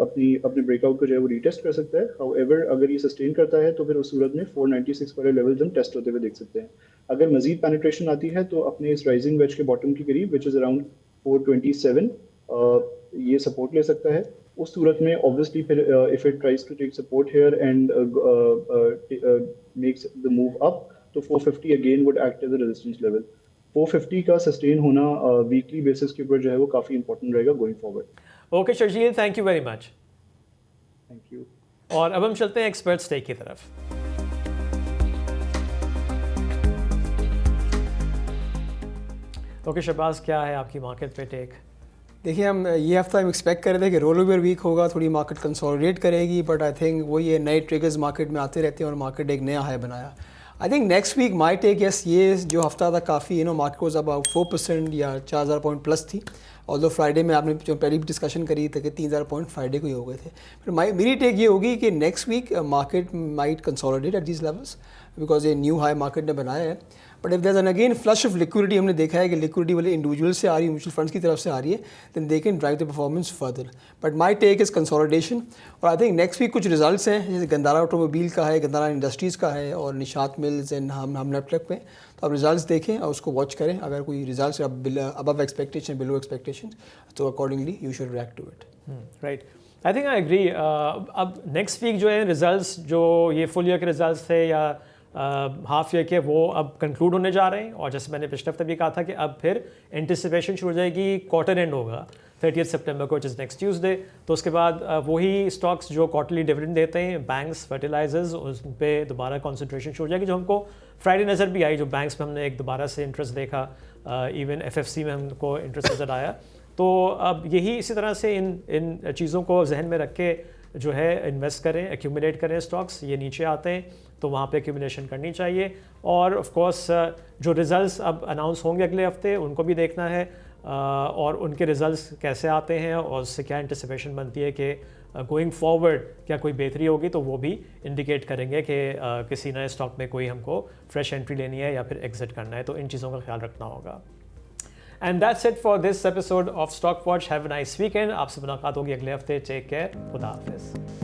अपने ब्रेकआउट को जो है वो रीटेस्ट कर सकता है। हाउएवर अगर ये सस्टेन करता है तो फिर उस सूरत में 496 वाले लेवल्स हम टेस्ट होते हुए देख सकते हैं। अगर मजीद पेनिट्रेशन आती है तो अपने इस राइजिंग वेज के बॉटम के करीब, विच इज अराउंड 427, ये सपोर्ट ले सकता है। उस सूरत में ऑब्वियसली फिर if it tries to take support here and makes the move up, तो 450 again would act as a resistance level. 450 का सस्टेन होना वीकली बेसिस के ऊपर जो है वो काफ़ी इंपॉर्टेंट रहेगा going forward. Okay Sharjeel, thank you very much. Thank you. और अब हम चलते हैं एक्सपर्ट टेक की तरफ। ओके शहबाज, क्या है आपकी मार्केट पे टेक? देखिए, हम ये हफ्ता हम एक्सपेक्ट कर रहे थे कि रोल ओवर वीक होगा, थोड़ी मार्केट कंसोलिडेट करेगी, बट आई थिंक वही है, नए ट्रिगर्स मार्केट में आते रहते हैं और मार्केट एक नया हाई बनाया। I think next week my take yes, ये जो हफ्ता था काफ़ी मार्केट को अबाउट 4% या 4000 पॉइंट प्लस थी, और फ्राइडे में आपने जो पहली भी डिस्कशन करी थी कि 3000 पॉइंट फ्राइडे को ही हो गए थे। फिर मेरी टेक ये होगी कि next week market might consolidate at these levels, because ये न्यू हाई मार्केट ने बनाया है। But if there an again flush of liquidity, हमने देखा है कि लिक्विडिटी वाले इंडिविजुअल से आ रही है, म्यूचुअल फंड्स की तरफ से आ रही है, then they can drive the performance further. But my take is consolidation. और आई थिंक नेक्स्ट वीक कुछ रिजल्ट्स हैं, जैसे गंदारा ऑटोमोबाइल का है, गंदारा इंडस्ट्रीज़ का है, और निशात मिल्स एंड हम नेटवर्क पे। तो आप रिजल्ट्स देखें और उसको वॉच करें। अगर कोई results above expectation, below expectation, तो accordingly you should react to it. Right, I think I agree. अब नेक्स्ट वीक जो है रिजल्ट्स, जो ये फुल ईयर के रिजल्ट्स थे या हाफ ईयर के, वो अब कंक्लूड होने जा रहे हैं, और जैसे मैंने पिछले हफ्ते भी कहा था कि अब फिर एंटिसिपेशन शुरू हो जाएगी, क्वार्टर एंड होगा 30 सितंबर को, इज नेक्स्ट ट्यूसडे। तो उसके बाद वही स्टॉक्स जो क्वार्टरली डिविडेंड देते हैं, बैंक्स, फर्टिलाइजर्स, उस पर दोबारा कॉन्सेंट्रेशन शुरू हो जाएगी, जो हमको फ्राइडे नज़र भी आई, जो बैंक्स में हमने एक दोबारा से इंटरेस्ट देखा, इवन एफएफसी में हमको इंटरेस्ट नज़र आया। तो अब यही इसी तरह से इन चीज़ों को जहन में रख के जो है इन्वेस्ट करें, एक्यूमुलेट करें स्टॉक्स। ये नीचे आते हैं तो वहाँ पे एक्यूमुलेशन करनी चाहिए, और ऑफ कोर्स जो रिज़ल्ट्स अब अनाउंस होंगे अगले हफ्ते उनको भी देखना है, और उनके रिज़ल्ट्स कैसे आते हैं और उससे क्या एंटिसिपेशन बनती है कि गोइंग फॉरवर्ड क्या कोई बेहतरी होगी, तो वो भी इंडिकेट करेंगे कि किसी नए स्टॉक में कोई हमको फ्रेश एंट्री लेनी है या फिर एग्जिट करना है। तो इन चीज़ों का ख्याल रखना होगा। And that's it for this episode of stock watch. Have a nice weekend. आपसे मुलाकात होगी अगले हफ्ते। टेक केयर, खुदा हाफिज़।